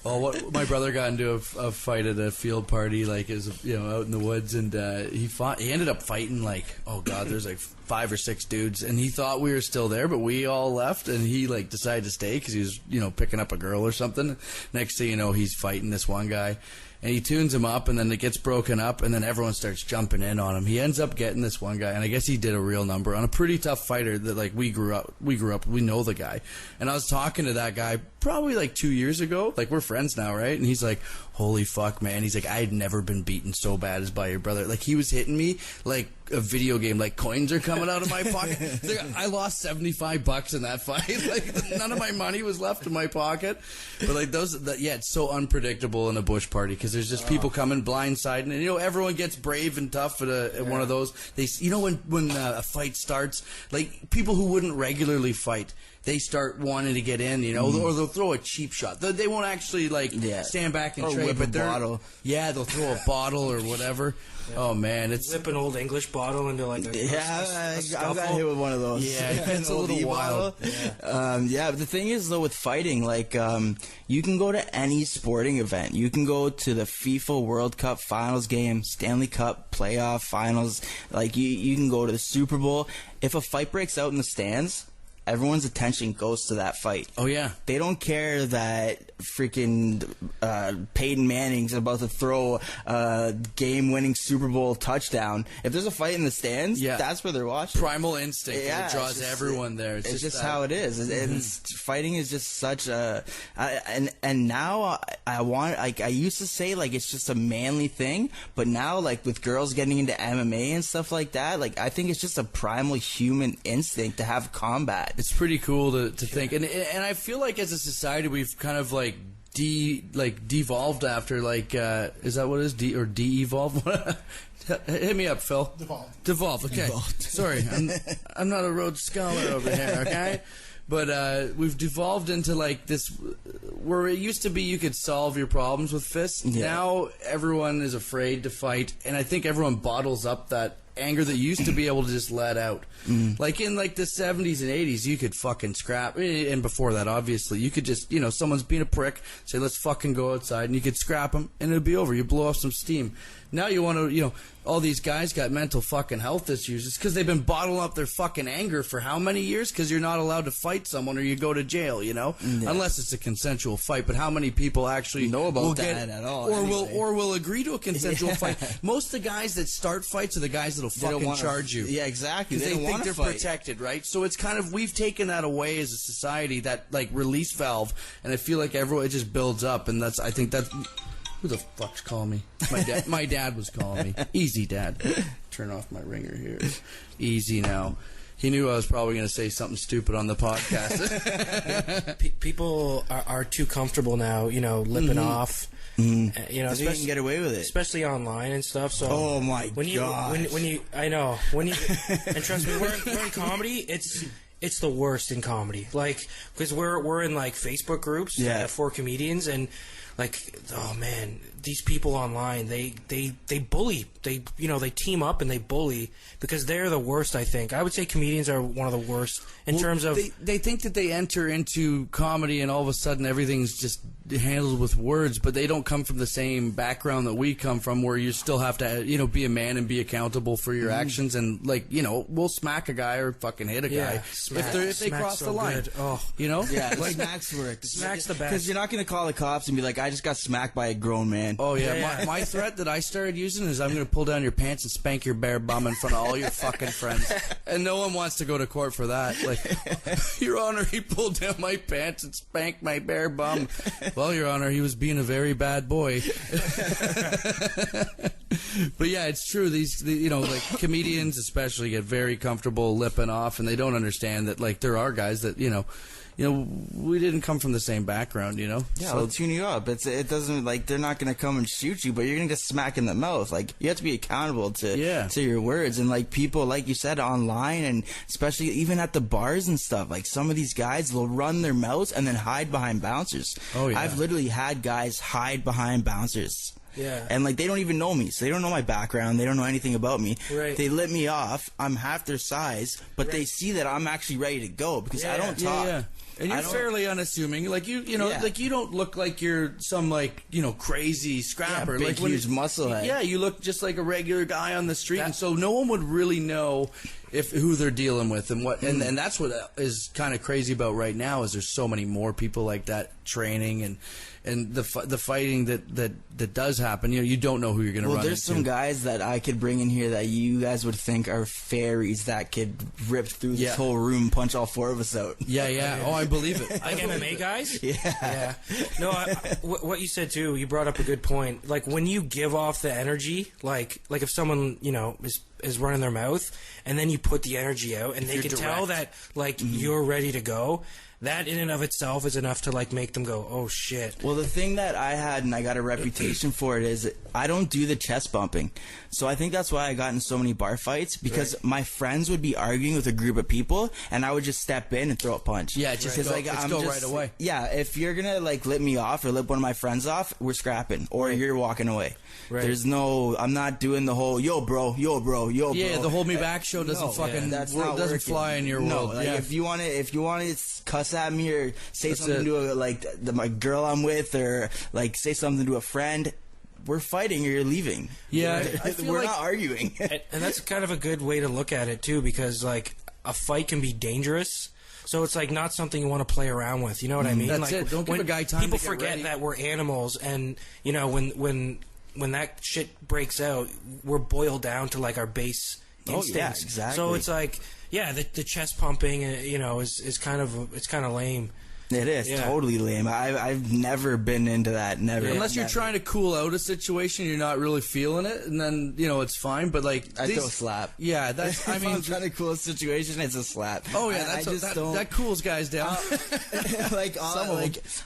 What my brother got into a fight at a field party, like, is, you know, out in the woods, and he ended up fighting, like, oh god, there's like 5 or 6 dudes, and he thought we were still there, but we all left, and he, like, decided to stay because he was, you know, picking up a girl or something. Next thing you know, he's fighting this one guy, and he tunes him up, and then it gets broken up, and then everyone starts jumping in on him. He ends up getting this one guy, and I guess he did a real number on a pretty tough fighter that, like, we grew up, we know the guy. And I was talking to that guy probably like 2 years ago, like, we're friends now, right? And he's like, holy fuck, man. He's like, I had never been beaten so bad as by your brother. Like, he was hitting me like a video game, like coins are coming out of my pocket. Like, I lost $75 in that fight. Like, none of my money was left in my pocket. But, like, it's so unpredictable in a bush party because there's just people coming blindsiding, and, you know, everyone gets brave and tough at one of those. You know, when a fight starts, like, people who wouldn't regularly fight, they start wanting to get in, you know, or they'll throw a cheap shot. They won't actually, like, stand back and trade, but bottle. Yeah, they'll throw a bottle or whatever. Yeah. Oh man, it's whip an old English bottle into like a I got hit with one of those. Yeah, it's a little wild. Yeah, but the thing is though, with fighting, like, you can go to any sporting event. You can go to the FIFA World Cup finals game, Stanley Cup playoff finals. Like, you can go to the Super Bowl. If a fight breaks out in the stands, everyone's attention goes to that fight. Oh yeah. They don't care that freaking Peyton Manning's about to throw a game-winning Super Bowl touchdown. If there's a fight in the stands, that's where they're watching. Primal instinct. Yeah, it draws everyone there. It's just how it is. Fighting is just such a... and now I used to say, like, it's just a manly thing, but now, like, with girls getting into MMA and stuff like that, like, I think it's just a primal human instinct to have combat. It's pretty cool to think, and I feel like as a society we've kind of like devolved after is that what it is? De-evolved? Hit me up, Phil. Devolved. Okay. Devolved. Sorry, I'm not a Rhodes Scholar over here. Okay. But we've devolved into like this, where it used to be you could solve your problems with fists. Yeah. Now everyone is afraid to fight, and I think everyone bottles up that anger that you used to be able to just let out. Like in like the 70s and 80s, you could fucking scrap, and before that, obviously, you could just, someone's being a prick, say, let's fucking go outside, and you could scrap them, and it'd be over. You blow off some steam. Now you want to, all these guys got mental fucking health issues. It's because they've been bottling up their fucking anger for how many years? Because you're not allowed to fight someone or you go to jail, unless it's a consensual fight. But how many people actually know about that at all? Or will agree to a consensual fight? Most of the guys that start fights are the guys that'll fucking charge you. Yeah, exactly. Because they think they're protected, right? So it's kind of, we've taken that away as a society, that like release valve, and I feel like it just builds up, and I think that's. Who the fuck's calling me? My dad was calling me. Easy, Dad. Turn off my ringer here. Easy now. He knew I was probably going to say something stupid on the podcast. People are too comfortable now, lipping off. You can get away with it, especially online and stuff. So, oh my god, when you, and trust me, we're in comedy. It's the worst in comedy, like, because we're in like Facebook groups for comedians, and like, oh man, these people online, they bully, they team up and they bully because they're the worst. I think I would say comedians are one of the worst in terms of they think that they enter into comedy and all of a sudden everything's just handled with words, but they don't come from the same background that we come from, where you still have to be a man and be accountable for your actions, and like we'll smack a guy or fucking hit a guy if they cross the line. Good. Oh, like smacks work. Smack's the best, because you're not going to call the cops and be like, I just got smacked by a grown man. Oh yeah. My threat that I started using is, I'm going to pull down your pants and spank your bare bum in front of all your fucking friends, and no one wants to go to court for that. Like, Your Honor, he pulled down my pants and spanked my bare bum. Well, Your Honor, he was being a very bad boy. But yeah, it's true. Like comedians especially get very comfortable lipping off, and they don't understand that like there are guys that we didn't come from the same background, Yeah, so they'll tune you up. It doesn't, like, they're not going to come and shoot you, but you're going to get smacked in the mouth. Like, you have to be accountable to your words. And, like, people, like you said, online, and especially even at the bars and stuff, like, some of these guys, they'll run their mouths and then hide behind bouncers. Oh, yeah. I've literally had guys hide behind bouncers. Yeah. And, like, they don't even know me, so they don't know my background. They don't know anything about me. Right. They let me off. I'm half their size, but they see that I'm actually ready to go because I don't talk. Yeah. And you're fairly unassuming. Like, like, you don't look like you're some, like, crazy scrapper. Big, like, huge muscle head. Yeah, you look just like a regular guy on the street. And so no one would really know who they're dealing with and what. And that's what is kind of crazy about right now, is there's so many more people like that training and the fighting that does happen. You don't know who you're going to run into. Well, there's some guys that I could bring in here that you guys would think are fairies that could rip through this whole room, punch all four of us out. Yeah. Oh, I believe it. Like MMA guys? Yeah. No, what you said too, you brought up a good point. Like, when you give off the energy, like if someone, is running their mouth, and then you put the energy out, and they can tell that, like, you're ready to go, that in and of itself is enough to, like, make them go, oh, shit. Well, the thing that I had, and I got a reputation for it, is I don't do the chest bumping. So I think that's why I got in so many bar fights, because my friends would be arguing with a group of people, and I would just step in and throw a punch. Yeah, just go right away. Yeah, if you're going to, like, lip me off or lip one of my friends off, we're scrapping, or you're walking away. Right. There's no, I'm not doing the whole, yo, bro. Yeah, the hold me back show doesn't doesn't fly in your world. Like, if you want to cuss at me or say something to my girl I'm with, or like say something to a friend, we're fighting or you're leaving. Yeah, we're not arguing. And that's kind of a good way to look at it too, because like a fight can be dangerous. So it's like not something you want to play around with. You know what I mean? That's like it. Don't give when a guy time people to get forget ready. that we're animals, and you know when that shit breaks out, we're boiled down to like our base instincts. yeah, exactly. So it's like, yeah, the chest pumping, you know, is kind of lame. It is totally lame. I've never been into that. Never. Unless you're trying to cool out a situation, you're not really feeling it, and then you know it's fine. But like I throw a slap. Yeah, that's. I If mean, I'm trying to cool a situation, it's a slap. oh yeah, I that's just don't. that cools guys down.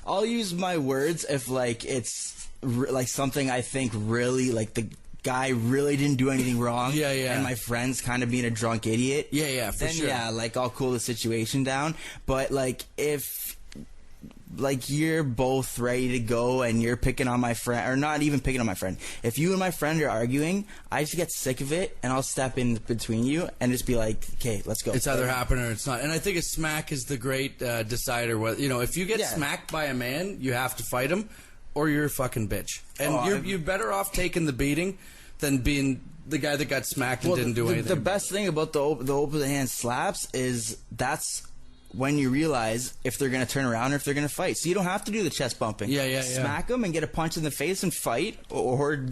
I'll use my words if like it's like something I think really like the guy really didn't do anything wrong. Yeah. And my friend's kind of being a drunk idiot. Yeah, for then, sure. Yeah, like I'll cool the situation down. But like if like you're both ready to go and you're picking on my friend, or not even picking on my friend. If you and my friend are arguing, I just get sick of it and I'll step in between you and just be like, okay, let's go. It's either happening or it's not. And I think a smack is the great decider. Whether, you know, if you get smacked by a man, you have to fight him or you're a fucking bitch. And you're better off taking the beating than being the guy that got smacked and didn't do anything. The best thing about the open hand slaps is that's when you realize if they're going to turn around or if they're going to fight. So you don't have to do the chest bumping. Yeah. Smack them and get a punch in the face and fight, or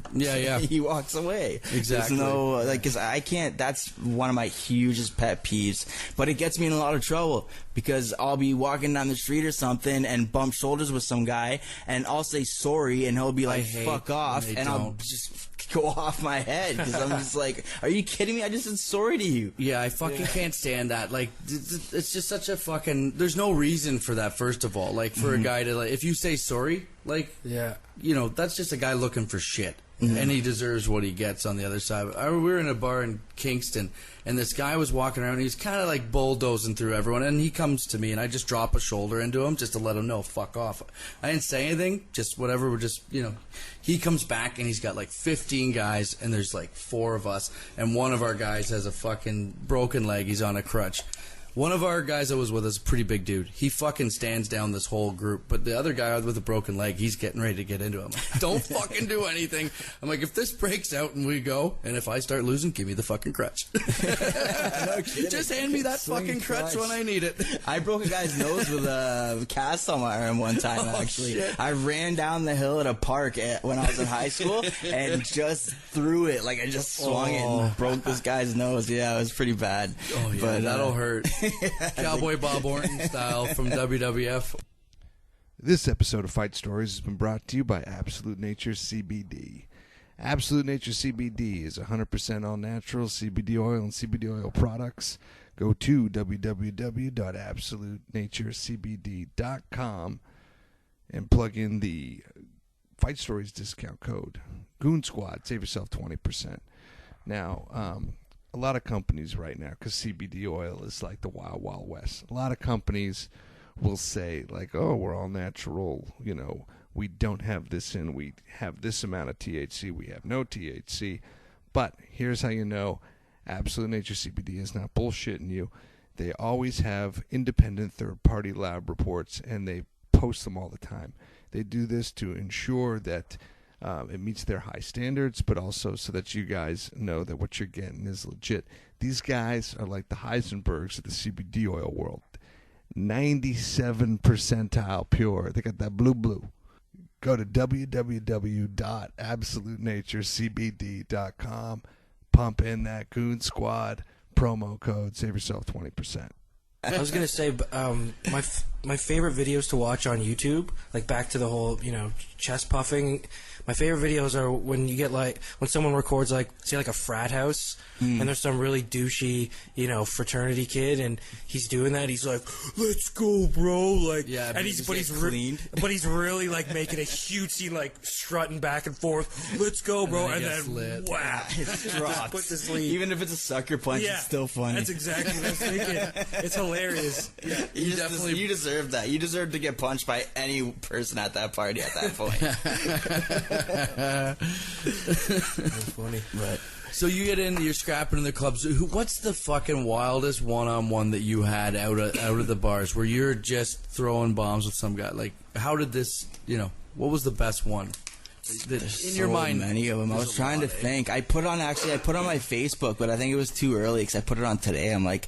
he walks away. Exactly. There's no, like, because I can't, that's one of my hugest pet peeves. But it gets me in a lot of trouble because I'll be walking down the street or something and bump shoulders with some guy and I'll say sorry and he'll be like, fuck off. And I'll just go off my head because I'm just like, are you kidding me? I just said sorry to you. Yeah, I fucking can't stand that. Like, it's just such a fucking. There's no reason for that. First of all, like for a guy to like, if you say sorry, like, you know, that's just a guy looking for shit, and he deserves what he gets on the other side. We were in a bar in Kingston, and this guy was walking around. He's kind of like bulldozing through everyone, and he comes to me, and I just drop a shoulder into him just to let him know, fuck off. I didn't say anything, just whatever. We're just, you know. He comes back and he's got like 15 guys and there's like 4 of us and one of our guys has a fucking broken leg. He's on a crutch. One of our guys that was with us, a pretty big dude, he fucking stands down this whole group. But the other guy with a broken leg, he's getting ready to get into him. Like, don't fucking do anything. I'm like, if this breaks out and we go, and if I start losing, give me the fucking crutch. Just hand me that fucking crutch when I need it. I broke a guy's nose with a cast on my arm one time, actually. Shit. I ran down the hill at a park when I was in high school and just threw it. Like, I just swung it and broke this guy's nose. Yeah, it was pretty bad. Oh, yeah, but, that'll hurt. Cowboy Bob Orton style from WWF. This episode of Fight Stories has been brought to you by Absolute Nature CBD. Absolute Nature CBD is 100% all natural CBD oil and CBD oil products. Go to www.absolutenaturecbd.com and plug in the Fight Stories discount code Goon Squad. Save yourself 20%. Now, a lot of companies right now, because CBD oil is like the wild, wild west. A lot of companies will say, like, oh, we're all natural, you know, we don't have this in, we have this amount of THC, we have no THC. But here's how you know Absolute Nature CBD is not bullshitting you. They always have independent third-party lab reports, and they post them all the time. They do this to ensure that it meets their high standards, but also so that you guys know that what you're getting is legit. These guys are like the Heisenbergs of the CBD oil world. 97 percentile pure. They got that blue. Go to www.absolutenaturecbd.com. Pump in that Goon Squad promo code. Save yourself 20%. I was gonna say, my favorite videos to watch on YouTube, like back to the whole, you know, chest puffing. My favorite videos are when you get like when someone records like say like a frat house and there's some really douchey, you know, fraternity kid and he's doing that. He's like, "Let's go, bro!" Like, yeah, and he's really like making a huge scene, like strutting back and forth. "Let's go, bro!" And then lit. wow, It's dropped. put to sleep. Even if it's a sucker punch, it's still funny. That's exactly what I was thinking. It's hilarious. Yeah. You deserve that. You deserve to get punched by any person at that party at that point. That's funny. But So you get in, you're scrapping in the clubs. What's the fucking wildest one-on-one that you had out of the bars where you're just throwing bombs with some guy? Like, how did this, you know, what was the best one? There's in your mind, many of them. I was trying to think. I put on my Facebook, but I think it was too early because I put it on today. I'm like,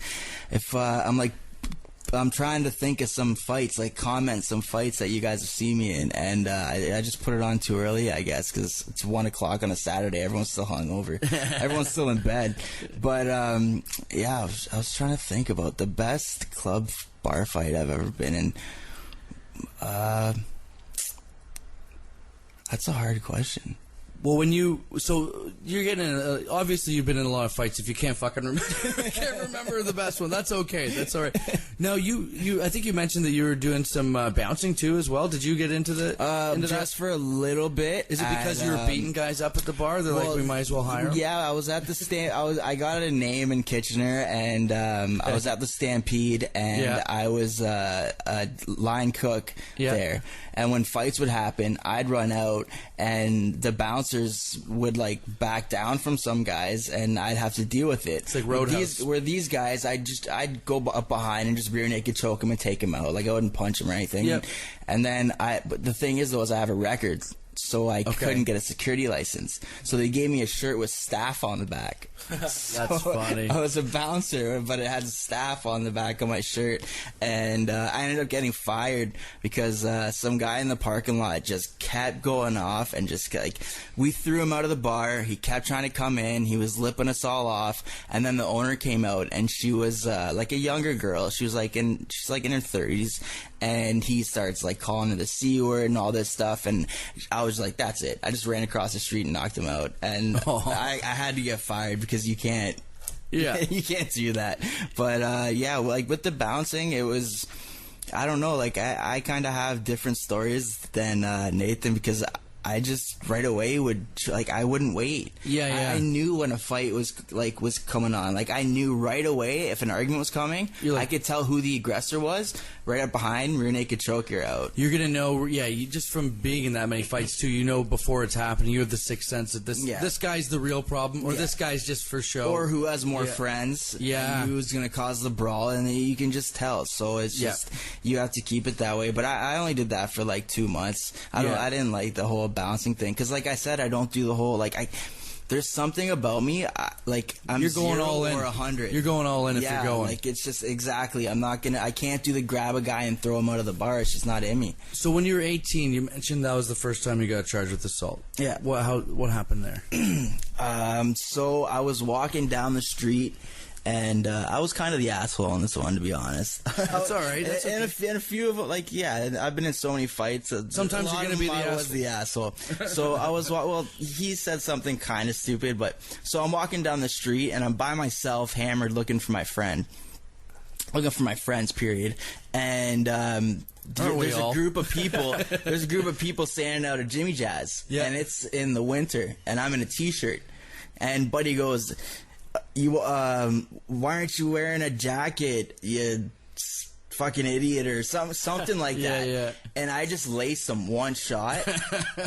I'm trying to think of some fights, like some fights that you guys have seen me in, and I just put it on too early, I guess, because it's 1 o'clock on a Saturday. Everyone's still hungover. Everyone's still in bed. But yeah, I was trying to think about the best club bar fight I've ever been in. That's a hard question. Well, so you're getting obviously you've been in a lot of fights. If you can't fucking remember the best one, that's okay. That's all right. Now I think you mentioned that you were doing some bouncing too as well. Did you get into into just for a little bit? Is it because you were beating guys up at the bar? They're like, we might as well hire 'em? Yeah, I was at the I got a name in Kitchener, and I was at the Stampede, and I was a line cook there. And when fights would happen, I'd run out, and the bouncers would like back down from some guys, and I'd have to deal with it. It's like Roadhouse. Where these guys, I'd go up behind and just rear naked choke them and take them out. Like I wouldn't punch them or anything. Yep. And then but the thing is though, is I have a record, so I couldn't get a security license. So they gave me a shirt with staff on the back. That's funny. I was a bouncer, but it had staff on the back of my shirt, and I ended up getting fired because some guy in the parking lot just kept going off, and just like we threw him out of the bar. He kept trying to come in. He was lipping us all off, and then the owner came out, and she was like a younger girl. She's like in her 30s, and he starts like calling her the C word and all this stuff, and I was like, that's it. I just ran across the street and knocked him out, and I had to get fired because you can't you can't do that. But yeah, like with the bouncing, it was, I don't know, like I kind of have different stories than Nathan, because I just right away would, like, I wouldn't wait. I knew when a fight was coming on. Like, I knew right away if an argument was coming. Like, I could tell who the aggressor was right up behind. Rear naked choke, you're out. You're gonna know, you just from being in that many fights too. You know before it's happening. You have the sixth sense that this guy's the real problem, or this guy's just for show, or who has more friends. And who's gonna cause the brawl, and you can just tell. So it's just you have to keep it that way. But I only did that for like 2 months. I didn't like the whole bouncing thing, because like I said, I don't do the whole there's something about me, I'm you're going 0 all in. or 100. You're going all in if you're going. Like it's just exactly. I can't do the grab a guy and throw him out of the bar. It's just not in me. So when you were 18, you mentioned that was the first time you got charged with assault. Yeah. What happened there? So I was walking down the street. And I was kind of the asshole on this one, to be honest. That's all right. That's and a few of them, I've been in so many fights. Sometimes you're going to be the asshole. I was the asshole. So I was, he said something kind of stupid, but so I'm walking down the street, and I'm by myself, hammered, looking for my friends, period. And there's a group of people. There's a group of people standing out of Jimmy Jazz, and it's in the winter, and I'm in a t-shirt, and Buddy goes, why aren't you wearing a jacket, you fucking idiot, or something like that. And I just laced him one shot,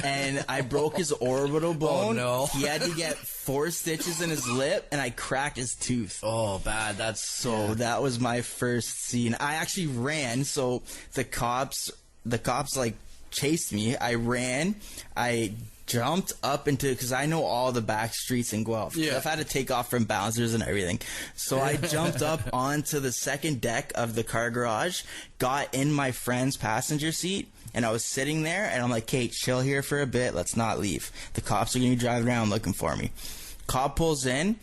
and I broke his orbital bone. Oh, no. He had to get 4 stitches in his lip, and I cracked his tooth. Oh, bad. That was my first scene. I actually ran, so the cops chased me. I ran. I jumped up because I know all the back streets in Guelph. I've had to take off from bouncers and everything. So I jumped up onto the second deck of the car garage, got in my friend's passenger seat, and I was sitting there, and I'm like, Kate, chill here for a bit. Let's not leave. The cops are going to be driving around looking for me. Cop pulls in.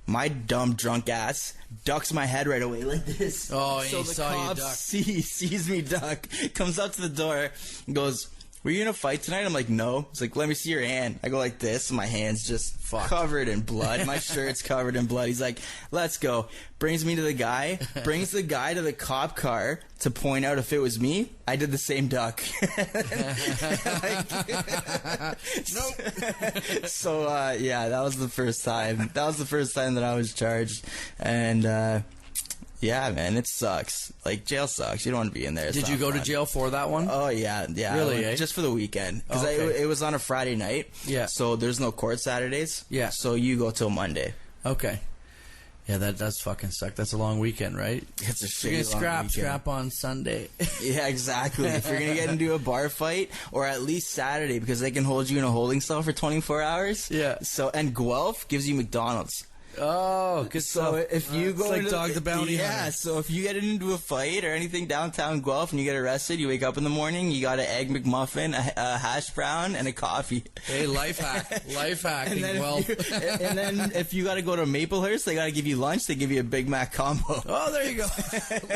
My dumb drunk ass ducks my head right away like this. Oh, so he saw you duck. Sees me duck, comes up to the door, and goes, were you in a fight tonight? I'm like, no. He's like, let me see your hand. I go like this, and my hand's just covered in blood. My shirt's covered in blood. He's like, let's go. Brings me to the guy. Brings the guy to the cop car to point out if it was me. I did the same duck. Nope. So, that was the first time. That was the first time that I was charged. And, yeah, man, it sucks. Like, jail sucks. You don't want to be in there. Did you go to jail for that one? Oh, yeah. Really, just for the weekend. Because it was on a Friday night. Yeah. So there's no court Saturdays. Yeah. So you go till Monday. Okay. Yeah, that does fucking suck. That's a long weekend, right? It's a shitty You're long gonna weekend. scrap on Sunday. Yeah, exactly. If you're going to get into a bar fight, or at least Saturday, because they can hold you in a holding cell for 24 hours. Yeah. So, and Guelph gives you McDonald's. Oh, good So stuff. if you go it's like into Dog the Bounty yeah, Hunter. so if you get into a fight or anything downtown Guelph and you get arrested, you wake up in the morning, you got an egg McMuffin, a hash brown, and a coffee. Hey, life hack. Life hacking. And then, Well, and then if you got to go to Maplehurst, they got to give you lunch. They give you a Big Mac combo. oh, there you go.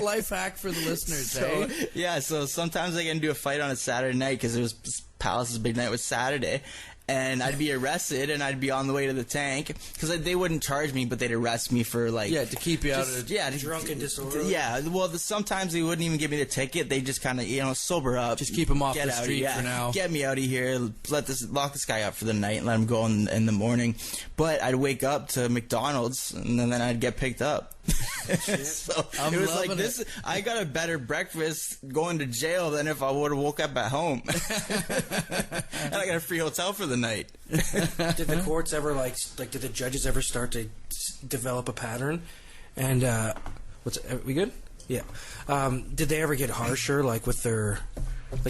Life hack for the listeners, So eh? yeah, so sometimes I get into a fight on a Saturday night because it was Palace's big night was Saturday. And I'd be arrested, and I'd be on the way to the tank because they wouldn't charge me, but they'd arrest me for like Yeah, to keep you out of drunk and disorderly. Yeah, well, sometimes they wouldn't even give me the ticket. They just kind of sober up, Just keep him off get the out, street yeah, for now. Get me out of here. Lock this guy up for the night and let him go in the morning. But I'd wake up to McDonald's, and then I'd get picked up. So I'm it was like loving this. I got a better breakfast going to jail than if I would have woke up at home. And I got a free hotel for the night. Did the courts ever did the judges ever start to develop a pattern? And are we good? Yeah. Did they ever get harsher, with their?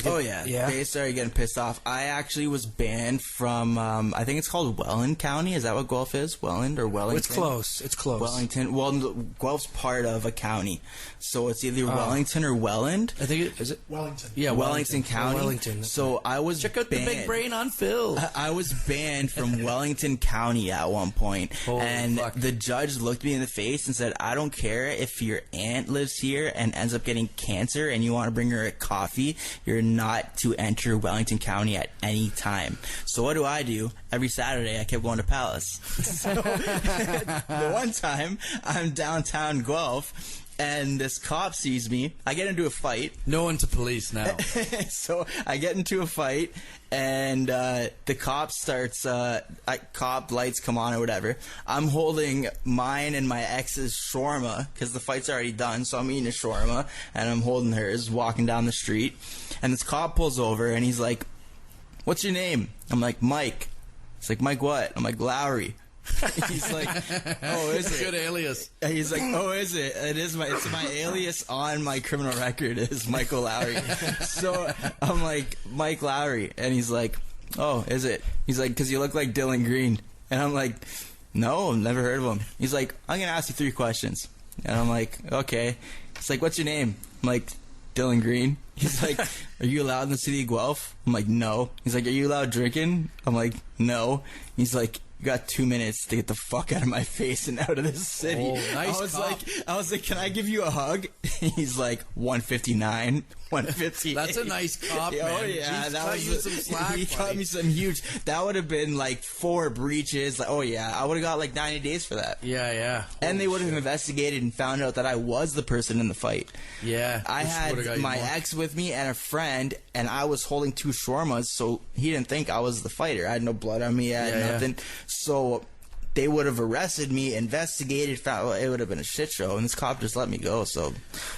Oh yeah, yeah. They started getting pissed off. I actually was banned from. I think it's called Welland County. Is that what Guelph is? Welland or Wellington? It's close. It's close. Wellington. Well, Guelph's part of a county, so it's either Wellington or Welland. I think Is it? Wellington. Yeah, Wellington County. Wellington. So I was Check out banned. the big brain on Phil. I was banned from Wellington County at one point, Holy and fuck. the judge looked me in the face and said, "I don't care if your aunt lives here and ends up getting cancer, and you want to bring her a coffee. You're not to enter Wellington County at any time." So what do? Every Saturday, I kept going to Palace. So the one time, I'm downtown Guelph, and this cop sees me. I get into a fight. No one to police now. So I get into a fight, and the cop starts. Cop lights come on or whatever. I'm holding mine and my ex's shawarma because the fight's already done. So I'm eating a shawarma, and I'm holding hers, walking down the street, and this cop pulls over, and he's like, "What's your name?" I'm like, "Mike." He's like, "Mike what?" I'm like, "Lowry." He's like, "Oh, is it?" Good alias. He's like, "Oh, is it? It's my alias on my criminal record is Michael Lowry." So I'm like, "Mike Lowry," and he's like, "Oh, is it?" He's like, "'Cause you look like Dylan Green," and I'm like, "No, I've never heard of him." He's like, "I'm gonna ask you 3 questions," and I'm like, "Okay." He's like, "What's your name?" I'm like, "Dylan Green." He's like, "Are you allowed in the city of Guelph?" I'm like, "No." He's like, "Are you allowed drinking?" I'm like, "No." He's like, "You got 2 minutes to get the fuck out of my face and out of this city." Oh, nice I was like, "Can I give you a hug?" He's like, 159, 150. That's a nice cop, man. Oh yeah, He's that cut was you some slack, he cut buddy. me some huge. That would have been like 4 breaches. Like, oh yeah, I would have got like 90 days for that. Yeah. And they would have investigated and found out that I was the person in the fight. Yeah. I which would've got had you my more. ex with me and a friend, and I was holding 2 shawarmas, so he didn't think I was the fighter. I had no blood on me, I had Yeah. nothing. So they would have arrested me, investigated, found it would have been a shit show, and this cop just let me go. So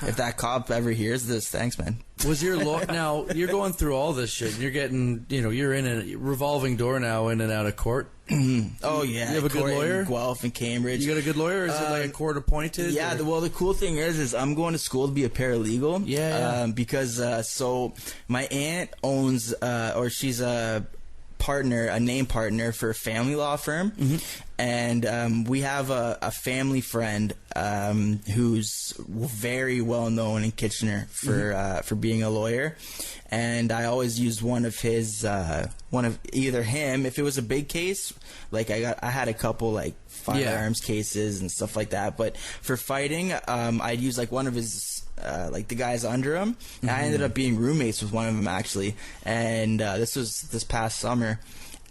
if that cop ever hears this, thanks, man. Was your now you're going through all this shit and you're getting you're in a revolving door now in and out of court. Oh yeah, You have a good court in lawyer? Guelph and Cambridge. You got a good lawyer? Or is it like a court appointed? Yeah, or? the cool thing is I'm going to school to be a paralegal. Yeah. Because so my aunt owns or she's a name partner for a family law firm, and we have a family friend who's very well known in Kitchener for being a lawyer, and I always used one of either him if it was a big case, like I had a couple like firearms cases and stuff like that, but for fighting I'd use like one of his like the guys under him, and I ended up being roommates with one of them actually, and this was this past summer,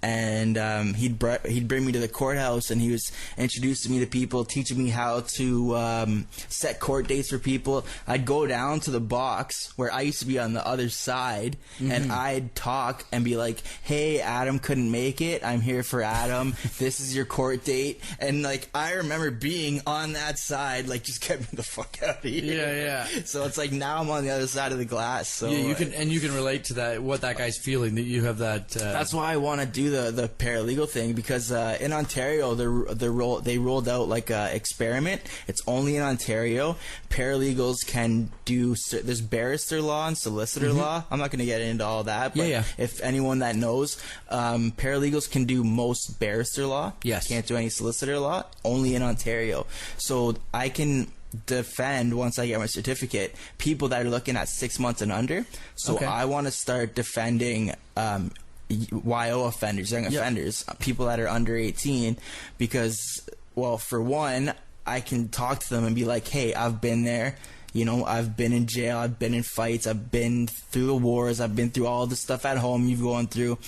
and he'd bring me to the courthouse, and he was introducing me to people, teaching me how to set court dates for people. I'd go down to the box where I used to be on the other side, and I'd talk and be like, "Hey, Adam couldn't make it. I'm here for Adam. This is your court date." And like I remember being on that side, like, just get me the fuck out of here. Yeah. So it's like now I'm on the other side of the glass. So Yeah, you can relate to that. What that guy's feeling that you have that. that's why I want to do do the paralegal thing because in Ontario they rolled out like a experiment. It's only in Ontario. Paralegals can do. There's barrister law and solicitor law. I'm not going to get into all that. But if anyone that knows, paralegals can do most barrister law. Yes. Can't do any solicitor law. Only in Ontario. So I can defend, once I get my certificate, people that are looking at 6 months and under. So I want to start defending YO offenders, young offenders, people that are under 18, because, well, for one, I can talk to them and be like, hey, I've been there. You know, I've been in jail, I've been in fights, I've been through the wars, I've been through all the stuff at home you've gone through.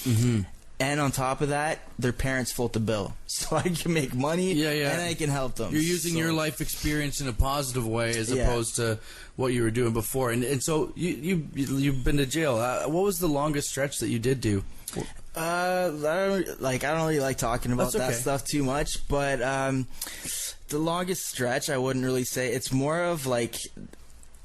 And on top of that, their parents foot the bill. So I can make money and I can help them. You're using your life experience in a positive way as opposed to what you were doing before. And so you've been to jail. What was the longest stretch that you did do? I don't really like talking about that stuff too much, but the longest stretch, I wouldn't really say. It's more of like,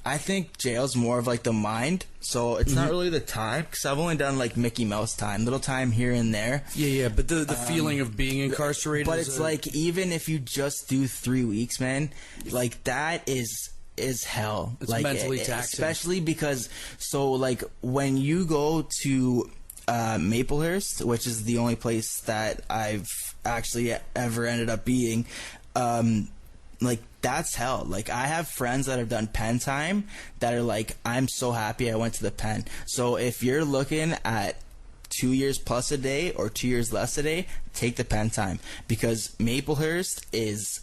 I think jail's more of like the mind, so it's not really the time, because I've only done like Mickey Mouse time, little time here and there. But the feeling of being incarcerated. But it's like, even if you just do 3 weeks, man, like that is hell. It's like, mentally taxing. Especially because, so like when you go to Maplehurst, which is the only place that I've actually ever ended up being, like that's hell. Like I have friends that have done pen time that are like, I'm so happy I went to the pen. So if you're looking at 2 years plus a day or 2 years less a day, take the pen time, because Maplehurst it's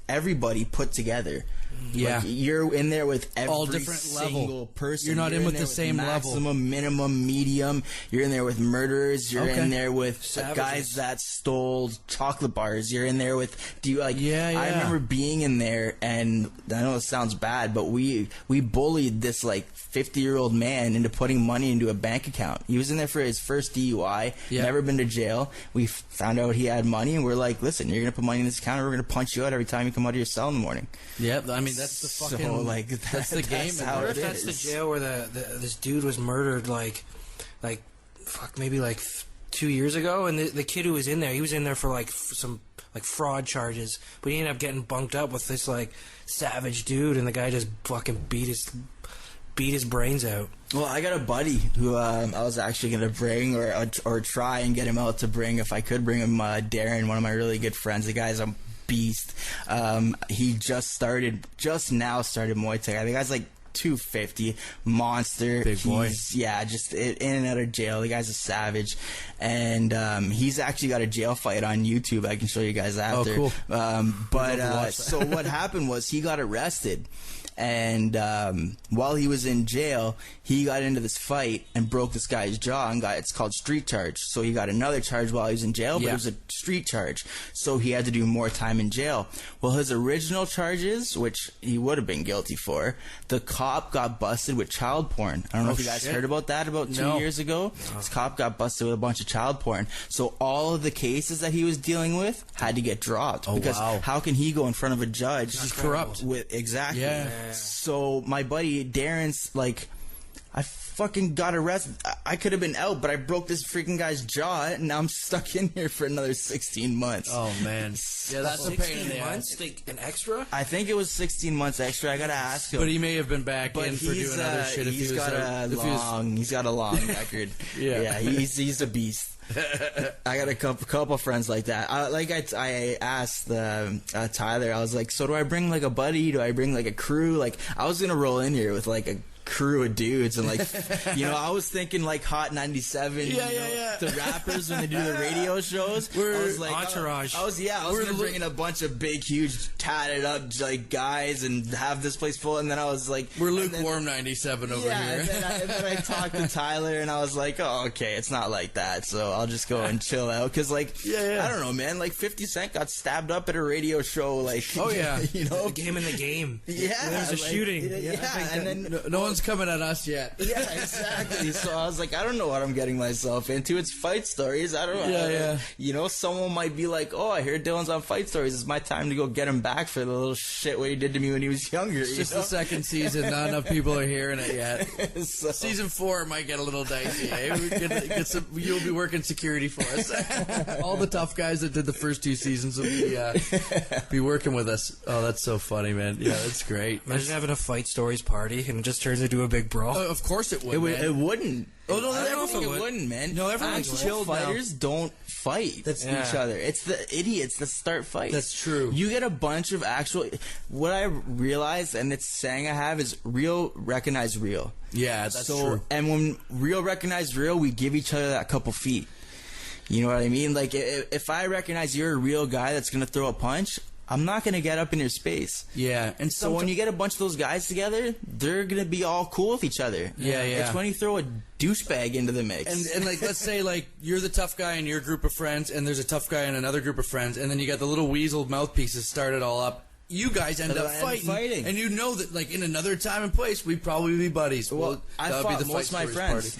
everybody put together. Like, you're in there with every all different single person. You're not in with the same maximum, level. Minimum, medium. You're in there with murderers. You're in there with Savages. guys that stole chocolate bars. You're in there with I remember being in there, and I know it sounds bad, but we bullied this like 50-year-old man into putting money into a bank account. He was in there for his first DUI. Never been to jail. We found out he had money, and we're like, listen, you're gonna put money in this account, and we're gonna punch you out every time you come out of your cell in the morning. I mean, that's the fucking... So, like, that's the game. How What if that's the jail where this dude was murdered, maybe 2 years ago, and the kid who was in there, he was in there for like some like fraud charges, but he ended up getting bunked up with this like savage dude, and the guy just fucking beat his brains out. Well, I got a buddy who I was actually going to bring or try and get him out to bring, if I could bring him, Darren, one of my really good friends. The guy's a beast. He just now started Muay Thai. The guy's like 250, monster. Big boy. Just in and out of jail. The guy's a savage. And he's actually got a jail fight on YouTube. I can show you guys after. Oh, cool. So what happened was he got arrested. And while he was in jail, he got into this fight and broke this guy's jaw, and it's called street charge. So he got another charge while he was in jail, but it was a street charge. So he had to do more time in jail. Well, his original charges, which he would have been guilty for, the cop got busted with child porn. I don't know if you guys heard about that about 2 years ago. This cop got busted with a bunch of child porn. So all of the cases that he was dealing with had to get dropped. Because how can he go in front of a judge? He's corrupt. Exactly. Yeah. So my buddy Darren's like, I fucking got arrested. I could have been out, but I broke this freaking guy's jaw, and now I'm stuck in here for another 16 months. Oh, man. Yeah, that's a pain in the ass. An extra? I think it was 16 months extra. I gotta ask him. But he may have been back in for doing other shit if he was... He's got a long record. He's a beast. I got a couple friends like that. I asked Tyler, I was like, so do I bring like a buddy? Do I bring like a crew? Like, I was gonna roll in here with like a crew of dudes, and like, I was thinking like Hot 97, the rappers when they do the radio shows. I was like, Entourage. I was gonna bring in a bunch of big, huge, tatted up like guys and have this place full, and then I was like, we're lukewarm 97 over here. And then I talked to Tyler, and I was like, oh, okay, it's not like that, so I'll just go and chill out, because like, I don't know, man, like 50 Cent got stabbed up at a radio show, like, oh yeah, the game in the game. Yeah, there was a shooting. And then no one's one's coming at us yet. Yeah, exactly. So I was like, I don't know what I'm getting myself into. It's Fight Stories. I don't know. Yeah. You know, someone might be like, oh, I hear Dylan's on Fight Stories. It's my time to go get him back for the little shit what he did to me when he was younger. It's just the second season. Not enough people are hearing it yet. So, Season 4 might get a little dicey. Eh? You'll be working security for us. All the tough guys that did the first 2 seasons will be working with us. Oh, that's so funny, man. Yeah, that's great. Imagine having a Fight Stories party and it just turns into a big brawl. Of course it would. it wouldn't. Oh no, I don't think it it wouldn't, man. No, everyone's Actual chilled now. fighters don't fight each other. It's the idiots that start fights. That's true. You get a bunch of actual. What I realized, and it's saying I have, is real recognize real. Yeah, that's true. And when real recognize real, we give each other that couple feet. You know what I mean? Like if I recognize you're a real guy that's gonna throw a punch, I'm not gonna get up in your space. Yeah, and So when you get a bunch of those guys together, they're gonna be all cool with each other. Yeah. It's when you throw a douchebag into the mix. and like, let's say like you're the tough guy in your group of friends, and there's a tough guy in another group of friends, and then you got the little weasel mouthpieces start it all up. You guys end up fighting, and you know that like in another time and place we'd probably be buddies. Well, I that would fought be the most of my friends.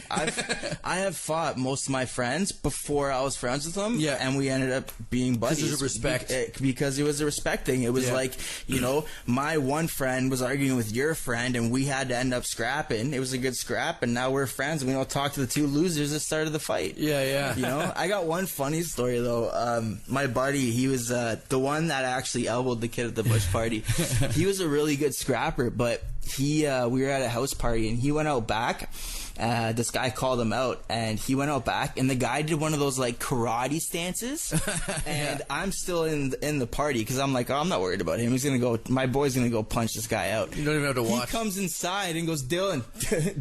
I have fought most of my friends before I was friends with them. Yeah. And we ended up being buddies. Because of respect. Because it was a respect thing. It was like, you know, my one friend was arguing with your friend, and we had to end up scrapping. It was a good scrap, and now we're friends. We don't talk to the 2 losers that started the fight. Yeah. You know, I got one funny story though. My buddy, he was the one that actually elbowed the kid at the bush party. He was a really good scrapper, but we were at a house party and he went out back. This guy called him out, and he went out back, and the guy did one of those like karate stances, and I'm still in the party because I'm like, oh, I'm not worried about him. My boy's gonna go punch this guy out. You don't even have to watch. He comes inside and goes, Dylan,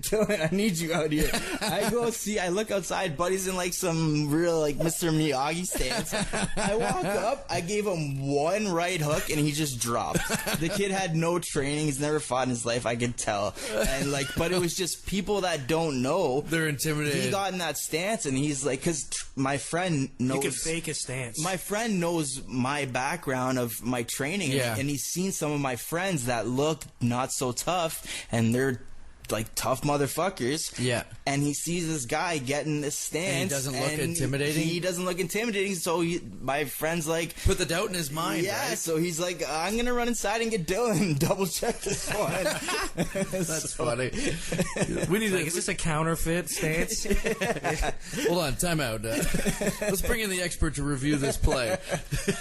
Dylan, I need you out here. I look outside, buddy's in like some real like Mr. Miyagi stance. I walk up, I gave him one right hook, and he just dropped. The kid had no training. He's never fought in his life. I could tell, and like, but it was just people that don't know. They're intimidated. He got in that stance, and he's like, because my friend knows. You could fake a stance. My friend knows my background of my training, and he's seen some of my friends that look not so tough, and they're like tough motherfuckers. Yeah. And he sees this guy getting this stance. And he doesn't look intimidating? He doesn't look intimidating, so my friend's like... Put the doubt in his mind, yeah, right? So he's like, I'm going to run inside and get Dylan, double check this one. That's funny. We need is this a counterfeit stance? Hold on, time out. Let's bring in the expert to review this play.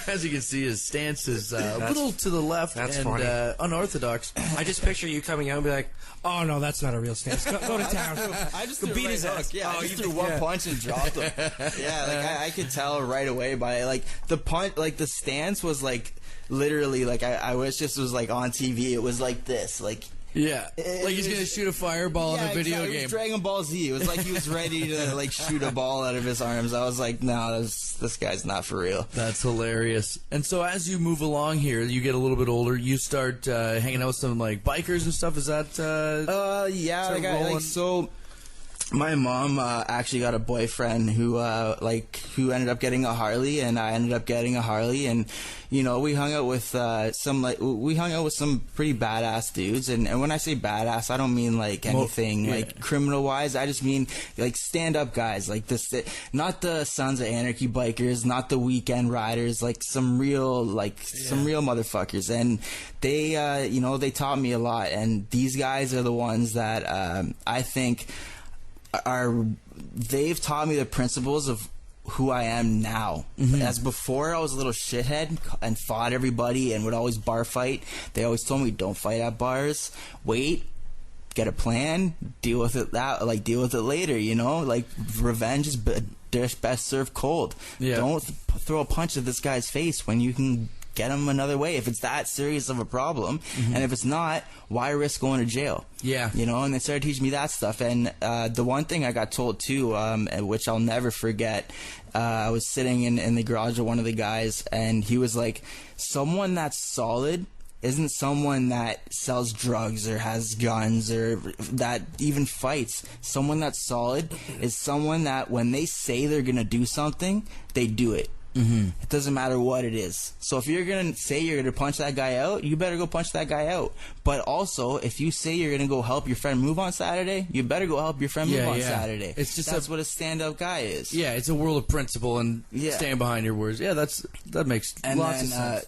As you can see, his stance is a little to the left and unorthodox. I just picture you coming out and be like, oh no, that's not a real stance. Go to town. I just beat his ass. Yeah, I just threw one punch and dropped him. Yeah, like I could tell right away by like the punch, like the stance was like literally like I wish this was like on TV. It was like this, like. Yeah, like he's gonna shoot a fireball in a video game. It was Dragon Ball Z. It was like he was ready to like shoot a ball out of his arms. I was like, no, this guy's not for real. That's hilarious. And so as you move along here, you get a little bit older. You start hanging out with some like bikers and stuff. Is that? Yeah, so. My mom actually got a boyfriend who ended up getting a Harley, and I ended up getting a Harley, and you know we hung out with some pretty badass dudes, and when I say badass, I don't mean like anything like criminal wise. I just mean like stand up guys, like not the Sons of Anarchy bikers, not the Weekend Riders, like some real motherfuckers, and they they taught me a lot, and these guys are the ones that I think. They've taught me the principles of who I am now. Mm-hmm. As before, I was a little shithead and fought everybody and would always bar fight. They always told me, don't fight at bars. Wait, get a plan, deal with it later, you know? Like, revenge is best served cold. Yeah. Don't throw a punch at this guy's face when you can get him another way if it's that serious of a problem. Mm-hmm. And if it's not, why risk going to jail? Yeah. You know, and they started teaching me that stuff. And the one thing I got told too, which I'll never forget, I was sitting in the garage with one of the guys, and he was like, someone that's solid isn't someone that sells drugs or has guns or that even fights. Someone that's solid is someone that when they say they're going to do something, they do it. It doesn't matter what it is. So if you're going to say you're going to punch that guy out, you better go punch that guy out. But also, if you say you're going to go help your friend move on Saturday, you better go help your friend move on Saturday. It's just that's what a stand-up guy is. Yeah, it's a world of principle and stand behind your words. Yeah, that makes lots of sense.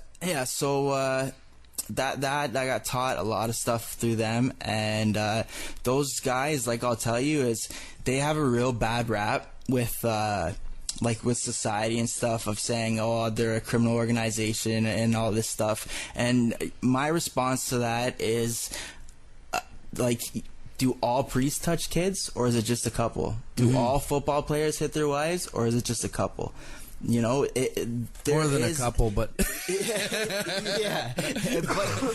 That I got taught a lot of stuff through them, and those guys, like I'll tell you, is they have a real bad rap with with society and stuff, of saying, oh, they're a criminal organization and all this stuff. And my response to that is, do all priests touch kids, or is it just a couple? Do all football players hit their wives, or is it just a couple? You know, more than a couple, but yeah, but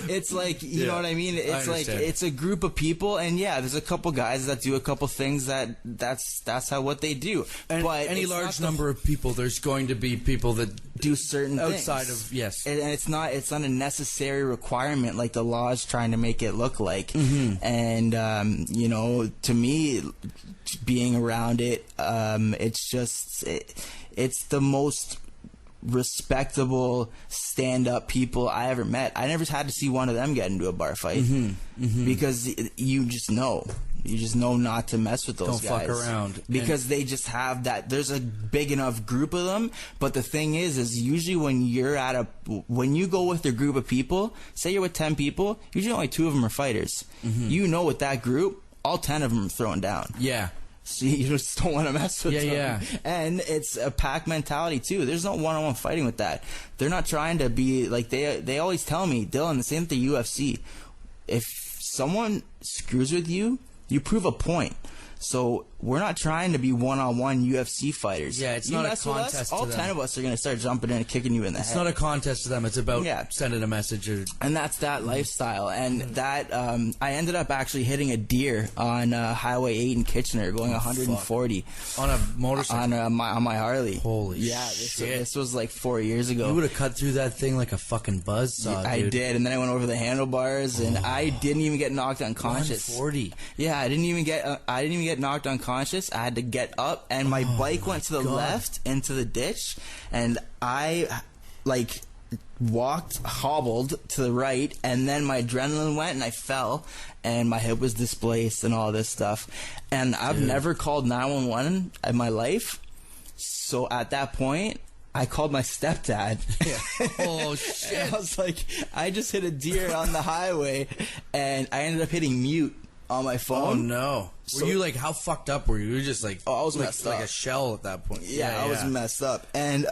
it's like, you know what I mean. It's like it's a group of people, and there's a couple guys that do a couple things that's how what they do. And but any large number of people, there's going to be people that do certain outside things. of and it's not a necessary requirement like the law is trying to make it look like. And you know, to me, being around it, it's just it's the most respectable stand-up people I ever met. I never had to see one of them get into a bar fight because you just know not to mess with those guys. Don't fuck around because they just have that. There's a big enough group of them, but the thing is usually when you go with a group of people, say you're with 10 people, usually only 2 of them are fighters. You know, with that group, all 10 of them are throwing down. Yeah. So you just don't want to mess with them. Yeah. And it's a pack mentality too. There's no one-on-one fighting with that. They're not trying to be like, they always tell me, Dylan, the same with the UFC. If someone screws with you, you prove a point. So we're not trying to be one-on-one UFC fighters. Yeah, it's you not a mess with us, contest all to 10 them. of us are going to start jumping in and kicking you in the head. It's not a contest to them. It's about sending a message. And that's that lifestyle. And that I ended up actually hitting a deer on Highway 8 in Kitchener, going 140 on a motorcycle, on my Harley. Holy shit! This was like 4 years ago. You would have cut through that thing like a fucking buzzsaw. I did, and then I went over the handlebars, and I didn't even get knocked unconscious. 140. Yeah, I didn't even get knocked unconscious. I had to get up, and my bike went to the left into the ditch, and I hobbled to the right, and then my adrenaline went and I fell, and my hip was displaced and all this stuff. And I've never called 911 in my life, so at that point I called my stepdad. Oh shit. I was like, I just hit a deer on the highway, and I ended up hitting mute on my phone. Oh no. Were you like, how fucked up were you? You were just like, I was messed up. Like a shell at that point. Yeah, I was messed up. And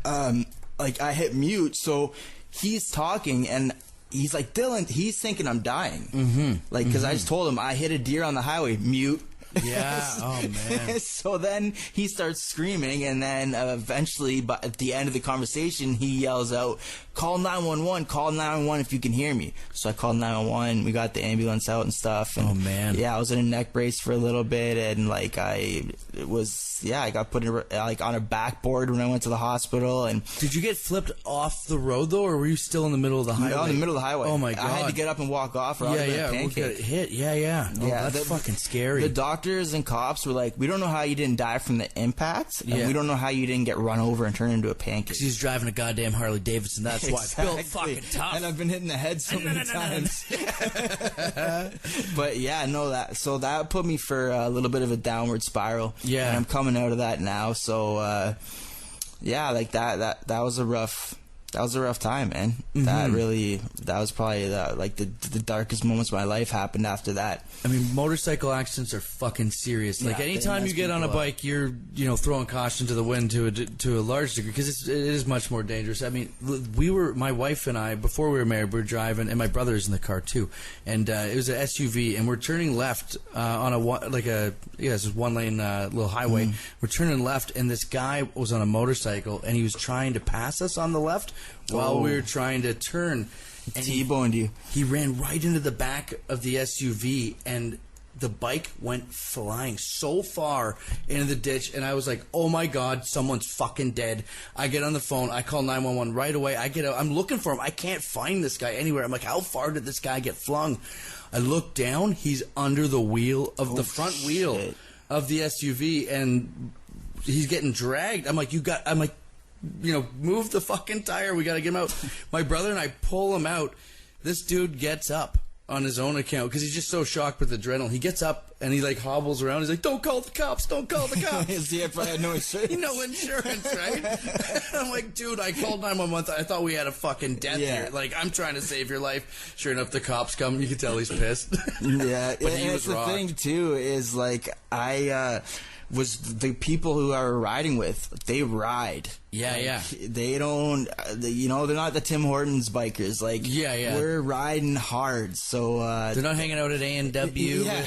I hit mute, so he's talking, and he's like, Dylan, he's thinking I'm dying. Because I just told him I hit a deer on the highway, mute. Yeah. Oh man. So then he starts screaming, and then eventually, but at the end of the conversation, he yells out, "Call 911! Call 911 if you can hear me." So I called 911. We got the ambulance out and stuff. And oh man. Yeah, I was in a neck brace for a little bit, and I got put in on a backboard when I went to the hospital. And did you get flipped off the road though, or were you still in the middle of the highway? No, in the middle of the highway. Oh my god! I had to get up and walk off, or I would have been a pancake. We'll get hit. Yeah. Oh, that's fucking scary. The doctors and cops were like, "We don't know how you didn't die from the impact, and we don't know how you didn't get run over and turned into a pancake." Because he's driving a goddamn Harley Davidson. That's why. Built fucking tough. And I've been hitting the head so many times. But yeah, no, that put me for a little bit of a downward spiral. Yeah, and I'm coming out of that now. So that was a rough. That was a rough time, man. That was probably the darkest moments of my life happened after that. I mean, motorcycle accidents are fucking serious. Like anytime you get on a bike, you're throwing caution to the wind to a large degree, because it is much more dangerous. I mean, my wife and I, before we were married, we were driving, and my brother's in the car too, and it was an SUV, and we're turning left on this one lane little highway. We're turning left, and this guy was on a motorcycle, and he was trying to pass us on the left while we were trying to turn. And T-boned you. He ran right into the back of the SUV, and the bike went flying so far into the ditch, and I was like, oh my god, someone's fucking dead. I get on the phone, I call 911 right away. I get out, I'm looking for him. I can't find this guy anywhere. I'm like, how far did this guy get flung? I look down, he's under the wheel of the front wheel of the SUV, and he's getting dragged. I'm like, move the fucking tire. We got to get him out. My brother and I pull him out. This dude gets up on his own account because he's just so shocked with adrenaline. He gets up and he like hobbles around. He's like, "Don't call the cops! Don't call the cops!" See, if I had no insurance. No insurance, right? I'm like, dude, I called 911. I thought we had a fucking death here. Like, I'm trying to save your life. Sure enough, the cops come. You can tell he's pissed. Yeah, but he was the rocked. thing too is like was the people who I were riding with, they ride. Yeah. They don't, they're not the Tim Hortons bikers. Like, Yeah. we're riding hard. So, They're not hanging out at A&W. Yeah.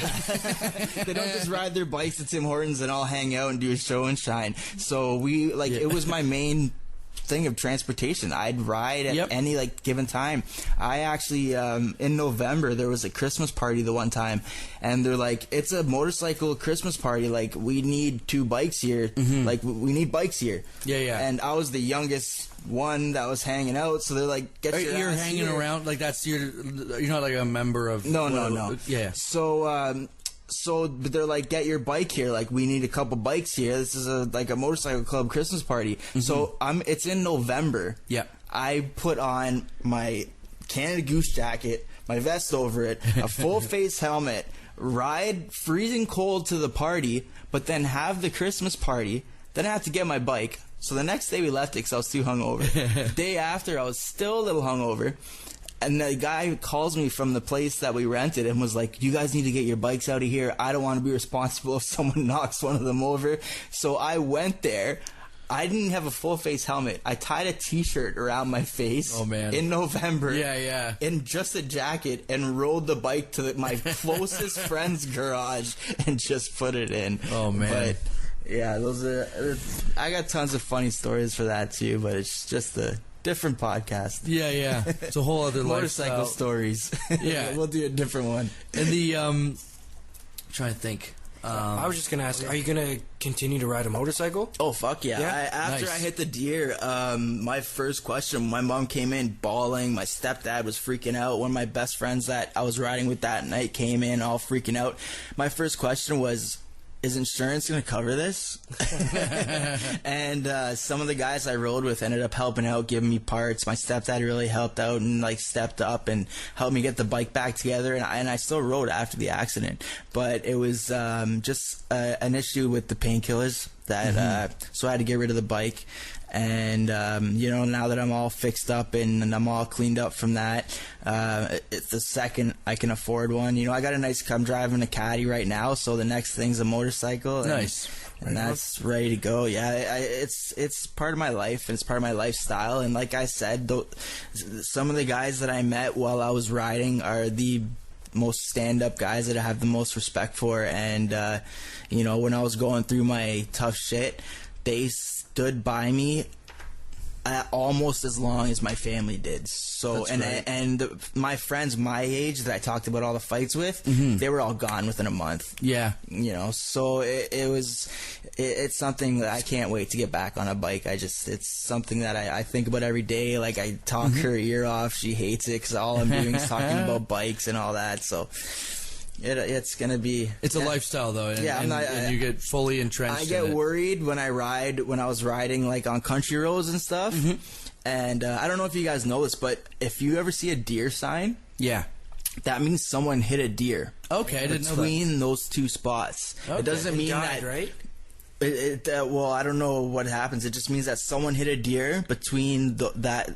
They don't just ride their bikes at Tim Hortons and all hang out and do a show and shine. So it was my main thing of transportation. I'd ride at any given time. I actually in November there was a Christmas party the one time, and they're like, it's a motorcycle Christmas party, like we need 2 bikes here. Like we need bikes here. Yeah. And I was the youngest one that was hanging out, so they're like, you're hanging around like that's you're not like a member of no. Yeah. So but they're like, get your bike here, like we need a couple bikes here. This is a motorcycle club Christmas party. So it's in November. Yeah. I put on my Canada Goose jacket, my vest over it, a full face helmet, ride freezing cold to the party, but then have the Christmas party. Then I have to get my bike. So the next day we left it because I was too hungover. Day after I was still a little hungover. And the guy calls me from the place that we rented and was like, you guys need to get your bikes out of here. I don't want to be responsible if someone knocks one of them over. So I went there. I didn't have a full face helmet. I tied a T-shirt around my face. Oh, man. In November. Yeah. In just a jacket, and rode the bike to my closest friend's garage and just put it in. Oh, man. But yeah, I got tons of funny stories for that too, but it's just a different podcast. Yeah. It's a whole other motorcycle lifestyle. stories. Yeah. We'll do a different one. And the I'm trying to think. I was just gonna ask, are you gonna continue to ride a motorcycle? Oh fuck yeah! Yeah? After Nice. I hit the deer, my first question, my mom came in bawling. My stepdad was freaking out. One of my best friends that I was riding with that night came in all freaking out. My first question was, is insurance going to cover this? And some of the guys I rode with ended up helping out, giving me parts. My stepdad really helped out and stepped up and helped me get the bike back together. And I still rode after the accident, but it was just an issue with the painkillers that so I had to get rid of the bike. And now that I'm all fixed up and I'm all cleaned up from that, it's the second I can afford one. I got I'm driving a Caddy right now, so the next thing's a motorcycle. Nice. And that's ready to go. Yeah, it's part of my life, and it's part of my lifestyle. And like I said, some of the guys that I met while I was riding are the most stand-up guys that I have the most respect for. And when I was going through my tough shit, they stood by me almost as long as my family did. So and my friends my age that I talked about all the fights with, they were all gone within a month. Yeah. So it's something that I can't wait to get back on a bike. It's something that I think about every day. Like, I talk her ear off. She hates it because all I'm doing is talking about bikes and all that. So it's gonna be. It's a lifestyle though, and you get fully entrenched. I get in it. worried when I was riding like on country roads and stuff. And I don't know if you guys know this, but if you ever see a deer sign, Yeah. that means someone hit a deer. Okay, I didn't know that. Between those two spots. Okay. It doesn't mean Died, that, right? well, I don't know what happens. It just means that someone hit a deer between that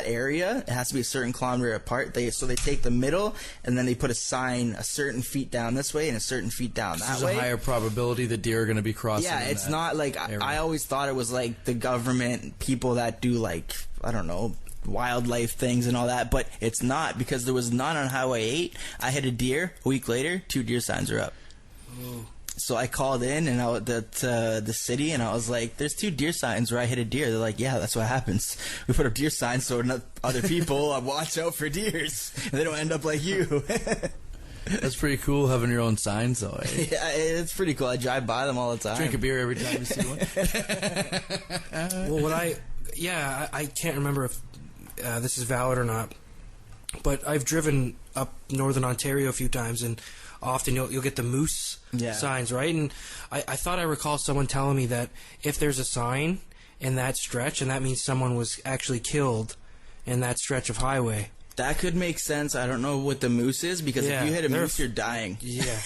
area. It has to be a certain kilometer apart. So they take the middle, and then they put a sign a certain feet down this way and a certain feet down that There's way. a higher probability the deer are going to be crossing. Yeah, in it's that not like area. I always thought it was like the government people that do like, I don't know, wildlife things and all that, but it's not, because there was none on Highway 8. I hit a deer. A week later, 2 deer signs are up. Ooh. So I called in and the city, and I was like, there's 2 deer signs where I hit a deer. They're like, yeah, that's what happens. We put up deer signs so other people watch out for deers and they don't end up like you. That's pretty cool having your own signs though. Eh? Yeah, it's pretty cool. I drive by them all the time. Drink a beer every time you see one. Well, I can't remember if this is valid or not, but I've driven up northern Ontario a few times, and often you'll get the moose signs, right? And I thought I recall someone telling me that if there's a sign in that stretch, and that means someone was actually killed in that stretch of highway. That could make sense. I don't know what the moose is, because if you hit a moose, you're dying. Yeah.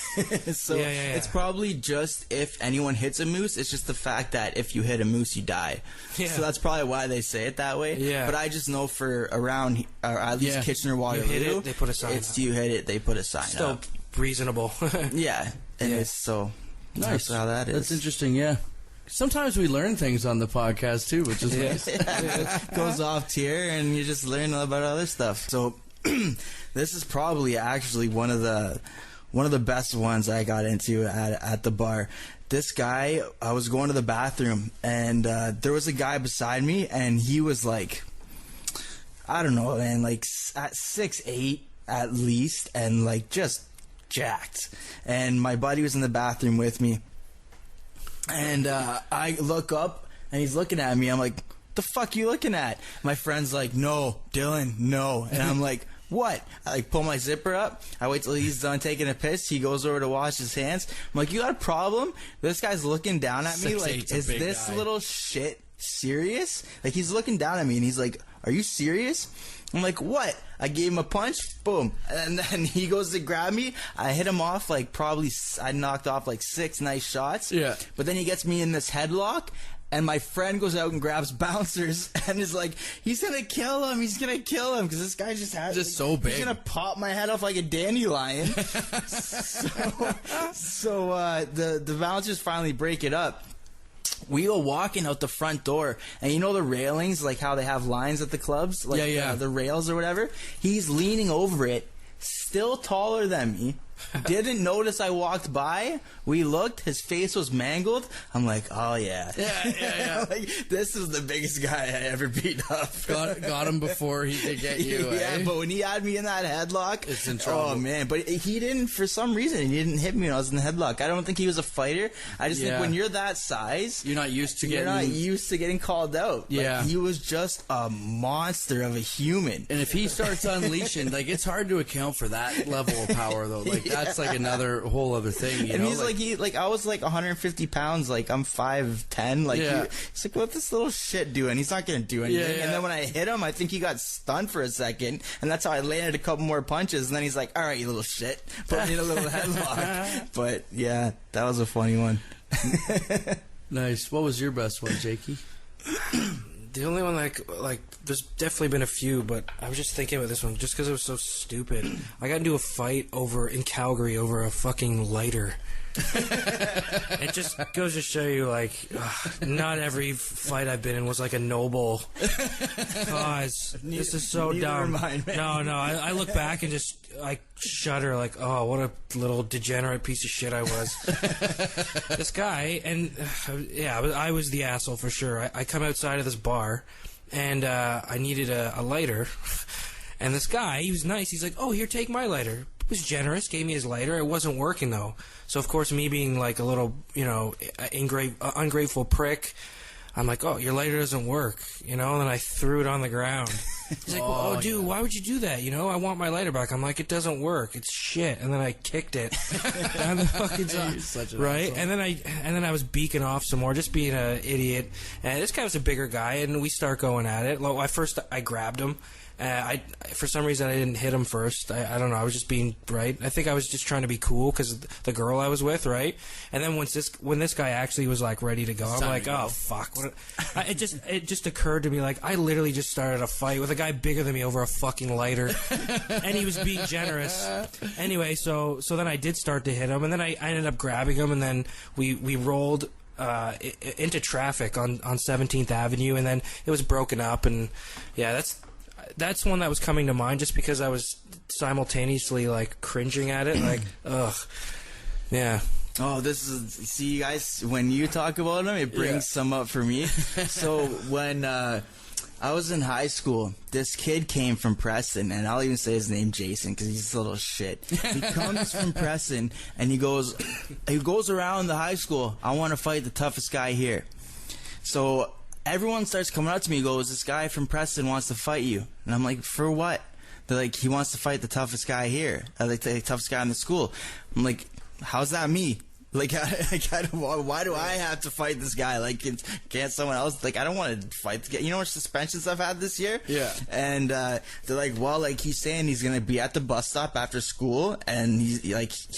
So it's probably just if anyone hits a moose, it's just the fact that if you hit a moose, you die. Yeah. So that's probably why they say it that way. Yeah. But I just know for around, or at least Kitchener, Waterloo, you hit it, they put a sign it's up. You hit it, they put a sign Still up. Reasonable. Yeah. And it's so nice. That's how that is. That's interesting, yeah. Sometimes we learn things on the podcast, too, which is nice. Goes off tier, and you just learn about other stuff. So this is probably actually one of the best ones I got into at the bar. This guy, I was going to the bathroom, and there was a guy beside me, and he was like, I don't know, man, like at 6'8" at least, and like just jacked. And my buddy was in the bathroom with me. And I look up, and he's looking at me. I'm like, the fuck you looking at? My friend's like, no, Dylan, no. And I'm like, what? I like pull my zipper up. I wait till he's done taking a piss. He goes over to wash his hands. I'm like, you got a problem? This guy's looking down at me like, is this little shit serious? Like, he's looking down at me, and he's like, are you serious? I'm like, what? I gave him a punch, boom. And then he goes to grab me. I hit him off like I knocked off like 6 nice shots. Yeah. But then he gets me in this headlock, and my friend goes out and grabs bouncers and is like, he's going to kill him. He's going to kill him, because this guy just has... Just so big. He's going to pop my head off like a dandelion. So the bouncers finally break it up. We go walking out the front door, and you know the railings, like how they have lines at the clubs? Like the rails or whatever? He's leaning over it, still taller than me. Didn't notice I walked by. We looked. His face was mangled. I'm like, oh, yeah. Yeah. Like, this is the biggest guy I ever beat up. Got him before he could get you, Yeah, but when he had me in that headlock... It's in trouble. Oh, man. But he didn't, for some reason, he didn't hit me when I was in the headlock. I don't think he was a fighter. I just think when you're that size... You're not used to getting called out. Yeah. Like, he was just a monster of a human. And if he starts unleashing, like, it's hard to account for that level of power, though. Like, that's like another whole other thing, you know? He's like I was like 150 pounds, like I'm 5'10", like he's like, what this little shit doing? He's not gonna do anything. And then when I hit him, I think he got stunned for a second, and that's how I landed a couple more punches, and then he's like, all right, you little shit, put me in a little headlock. But yeah, that was a funny one. Nice. What was your best one, Jakey? The only one like there's definitely been a few, but I was just thinking about this one just because it was so stupid. I got into a fight in Calgary over a fucking lighter. It just goes to show you, like, not every fight I've been in was like a noble cause. This is so dumb. No, I look back and just I shudder, like, oh, what a little degenerate piece of shit I was. This guy, and I was the asshole for sure. I come outside of this bar, and I needed a lighter, and this guy, he was nice. He's like, oh, here, take my lighter. He was generous, gave me his lighter. It wasn't working, though. So, of course, me being like a little, ungrateful prick, I'm like, oh, your lighter doesn't work, and then I threw it on the ground. He's like, oh, dude, why would you do that? I want my lighter back. I'm like, it doesn't work. It's shit. And then I kicked it down the fucking side. Right? Asshole. And then I was beaking off some more, just being an idiot. And this guy was a bigger guy, and we start going at it. Well, first I grabbed him. For some reason, I didn't hit him first. I don't know. I was just being right. I think I was just trying to be cool because the girl I was with, right? And then when this guy actually was like ready to go, I'm like, oh fuck! It just occurred to me, like, I literally just started a fight with a guy bigger than me over a fucking lighter, and he was being generous. Anyway, so then I did start to hit him, and then I ended up grabbing him, and then we rolled into traffic on 17th Avenue, and then it was broken up, and yeah, that's one that was coming to mind just because I was simultaneously like cringing at it, like, ugh, yeah. Oh, see, you guys, when you talk about him, it brings some up for me. So when I was in high school, this kid came from Preston, and I'll even say his name, Jason, because he's a little shit. He comes from Preston, and he goes around the high school, I want to fight the toughest guy here. So everyone starts coming up to me and goes, this guy from Preston wants to fight you. And I'm like, for what? They're like, he wants to fight the toughest guy here. Like the toughest guy in the school. I'm like, how's that me? Like, why do I have to fight this guy? Like, can't someone else? Like, I don't want to fight this guy. You know how much suspensions I've had this year? Yeah. And they're like, well, like, he's saying he's going to be at the bus stop after school, and he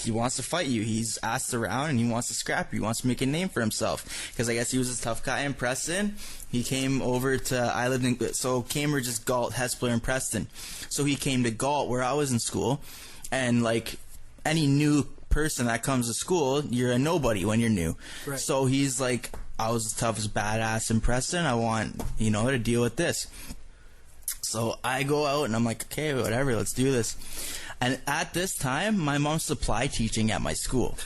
wants to fight you. He's asked around, and he wants to scrap you. He wants to make a name for himself. Because I guess he was a tough guy in Preston. He came over to, so Cambridge is Galt, Hespeler, and Preston. So he came to Galt, where I was in school, and, like, any new person that comes to school, you're a nobody when you're new. Right. So he's like, I was the toughest badass in Preston. I want, to deal with this. So I go out and I'm like, okay, whatever, let's do this. And at this time, my mom's supply teaching at my school.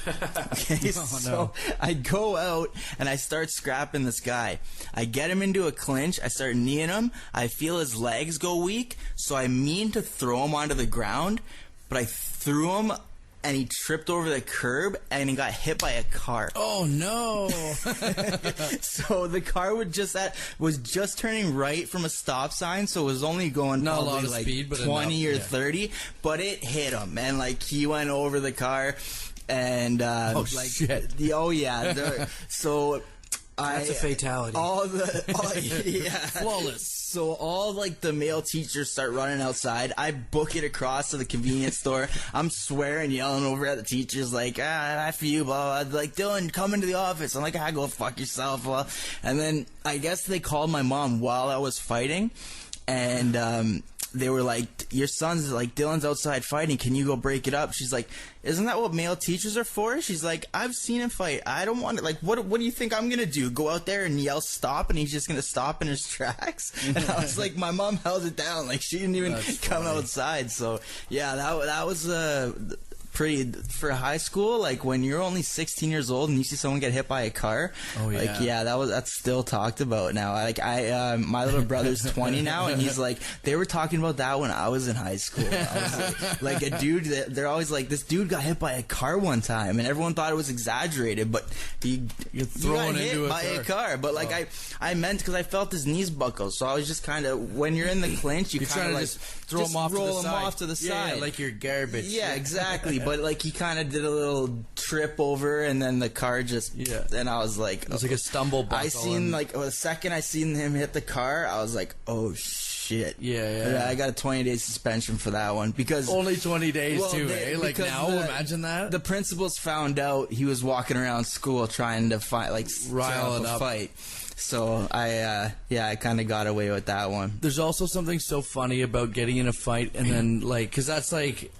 Okay, so I go out and I start scrapping this guy. I get him into a clinch. I start kneeing him. I feel his legs go weak. So I mean to throw him onto the ground, but I threw him and he tripped over the curb and he got hit by a car. Oh no! So the car was just turning right from a stop sign, so it was only going Not a probably lot of like speed, but 20 enough, or 30, but it hit him, and like he went over the car, and shit! Oh yeah, so. That's a fatality. Flawless. So all like the male teachers start running outside. I book it across to the convenience store. I'm swearing, yelling over at the teachers like, F you, blah, blah. Like, Dylan, come into the office. I'm like, go fuck yourself. Well, and then I guess they called my mom while I was fighting, and they were like, your son's like, Dylan's outside fighting. Can you go break it up? She's like, isn't that what male teachers are for? She's like, I've seen him fight. I don't want to, like, what do you think I'm going to do? Go out there and yell stop and he's just going to stop in his tracks? And I was like, my mom held it down. Like, she didn't even come outside. So, yeah, that was pretty, for high school, like when you're only 16 years old and you see someone get hit by a car, that's still talked about now. Like my little brother's 20 now, and he's like, they were talking about that when I was in high school. I was like a dude, they're always like, this dude got hit by a car one time, and everyone thought it was exaggerated, but he got hit by a car. But like I meant, because I felt his knees buckle, so I was just kind of, when you're in the clinch, you kind of like just throw him off, roll him off to the side, like you're garbage. Yeah, exactly. But like he kind of did a little trip over, and then the car just. Yeah. And I was like, it was like a stumble buckle. I seen like the second I seen him hit the car, I was like, oh shit. Yeah. I got a 20-day suspension for that one, because only 20 days too. Like now, imagine that. The principals found out he was walking around school trying to fight, like rile up a fight. So I kind of got away with that one. There's also something so funny about getting in a fight and then like, because that's like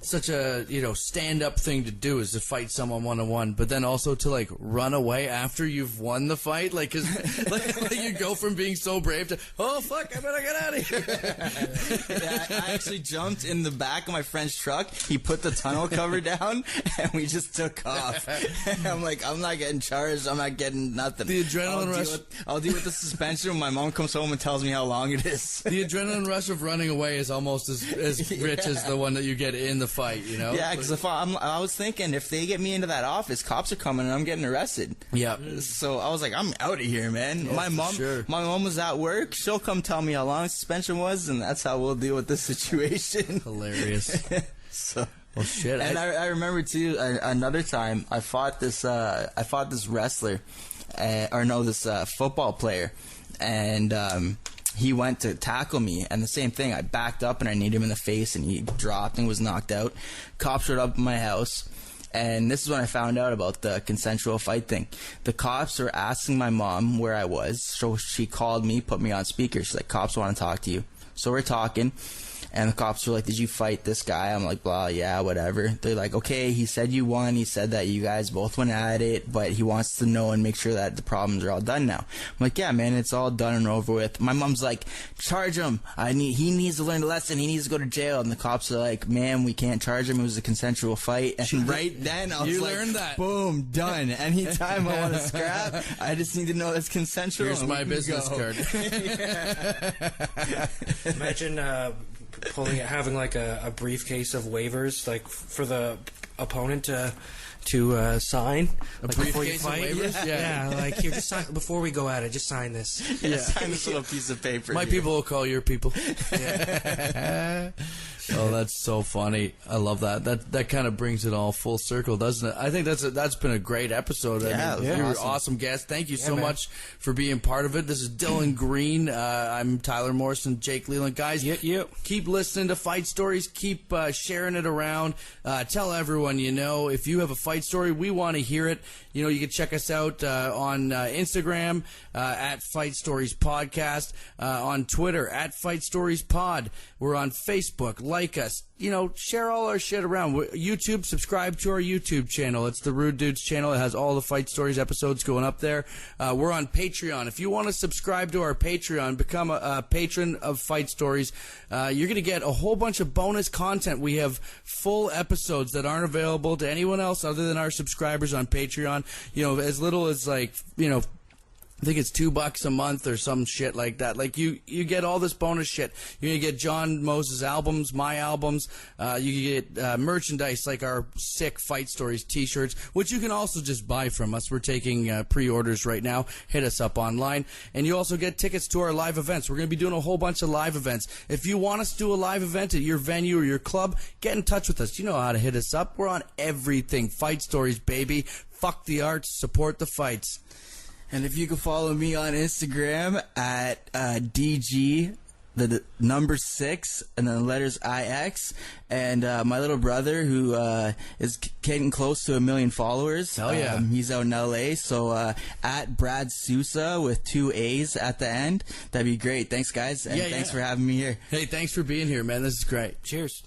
such a stand-up thing to do, is to fight someone one-on-one, but then also to like run away after you've won the fight, like, because like you go from being so brave to, oh fuck, I better get out of here. Yeah, I actually jumped in the back of my friend's truck. He put the tunnel cover down, and we just took off. I'm like, I'm not getting charged. I'm not getting nothing. The adrenaline rush. I'll deal with the suspension when my mom comes home and tells me how long it is. The adrenaline rush of running away is almost as rich as the one that you get in the fight, Yeah, because I was thinking, if they get me into that office, cops are coming and I'm getting arrested. Yeah. So I was like, I'm out of here, man. Yeah, my mom was at work. She'll come tell me how long suspension was, and that's how we'll deal with this situation. Hilarious. So. Well, shit. And I remember too, another time I fought this wrestler, this football player, and he went to tackle me, and the same thing. I backed up and I kneed him in the face, and he dropped and was knocked out. Cops showed up at my house, and this is when I found out about the consensual fight thing. The cops were asking my mom where I was, so she called me, put me on speaker. She's like, cops want to talk to you. So we're talking. And the cops were like, did you fight this guy? I'm like, blah, yeah, whatever. They're like, okay, he said you won. He said that you guys both went at it, but he wants to know and make sure that the problems are all done now. I'm like, yeah, man, it's all done and over with. My mom's like, charge him. He needs to learn a lesson. He needs to go to jail. And the cops are like, man, we can't charge him. It was a consensual fight. And right then, I was you like, learned that. Boom, done. Anytime I want to scrap, I just need to know it's consensual. Here's my business card. Imagine having like a briefcase of waivers, like for the opponent to sign, like before you fight. Yeah, like here, just sign before we go at it. Just sign this. Yeah, sign this little piece of paper. My people will call your people. Yeah. Oh, that's so funny. I love that. That kind of brings it all full circle, doesn't it? I think that's been a great episode. Yeah, I mean, it was you're an awesome. awesome guest. Thank you so man. much for being part of it. This is Dylan Green. I'm Tyler Morrison, Jake Leland. Guys, keep listening to Fight Stories. Keep sharing it around. Tell everyone you know. If you have a fight story, we want to hear it. You know, you can check us out on Instagram at Fight Stories Podcast, on Twitter at Fight Stories Pod. We're on Facebook. Like us. You know, share all our shit around. YouTube, subscribe to our YouTube channel. It's the Rude Dudes channel. It has all the Fight Stories episodes going up there. We're on Patreon. If you want to subscribe to our Patreon, become a patron of Fight Stories, you're going to get a whole bunch of bonus content. We have full episodes that aren't available to anyone else other than our subscribers on Patreon. You know, as little as like, you know, I think it's $2 a month or some shit like that. Like you get all this bonus shit. You're gonna get John Moses albums, my albums. You get merchandise like our sick Fight Stories T-shirts, which you can also just buy from us. We're taking pre-orders right now. Hit us up online, and you also get tickets to our live events. We're gonna be doing a whole bunch of live events. If you want us to do a live event at your venue or your club, get in touch with us. You know how to hit us up. We're on everything. Fight Stories, baby. Fuck the arts. Support the fights. And if you can follow me on Instagram at DG, the number 6, and then the letters IX, and my little brother who is getting close to 1 million followers. Hell yeah. He's out in LA, so at Brad Sousa with 2 A's at the end. That'd be great. Thanks, guys, and thanks for having me here. Hey, thanks for being here, man. This is great. Cheers.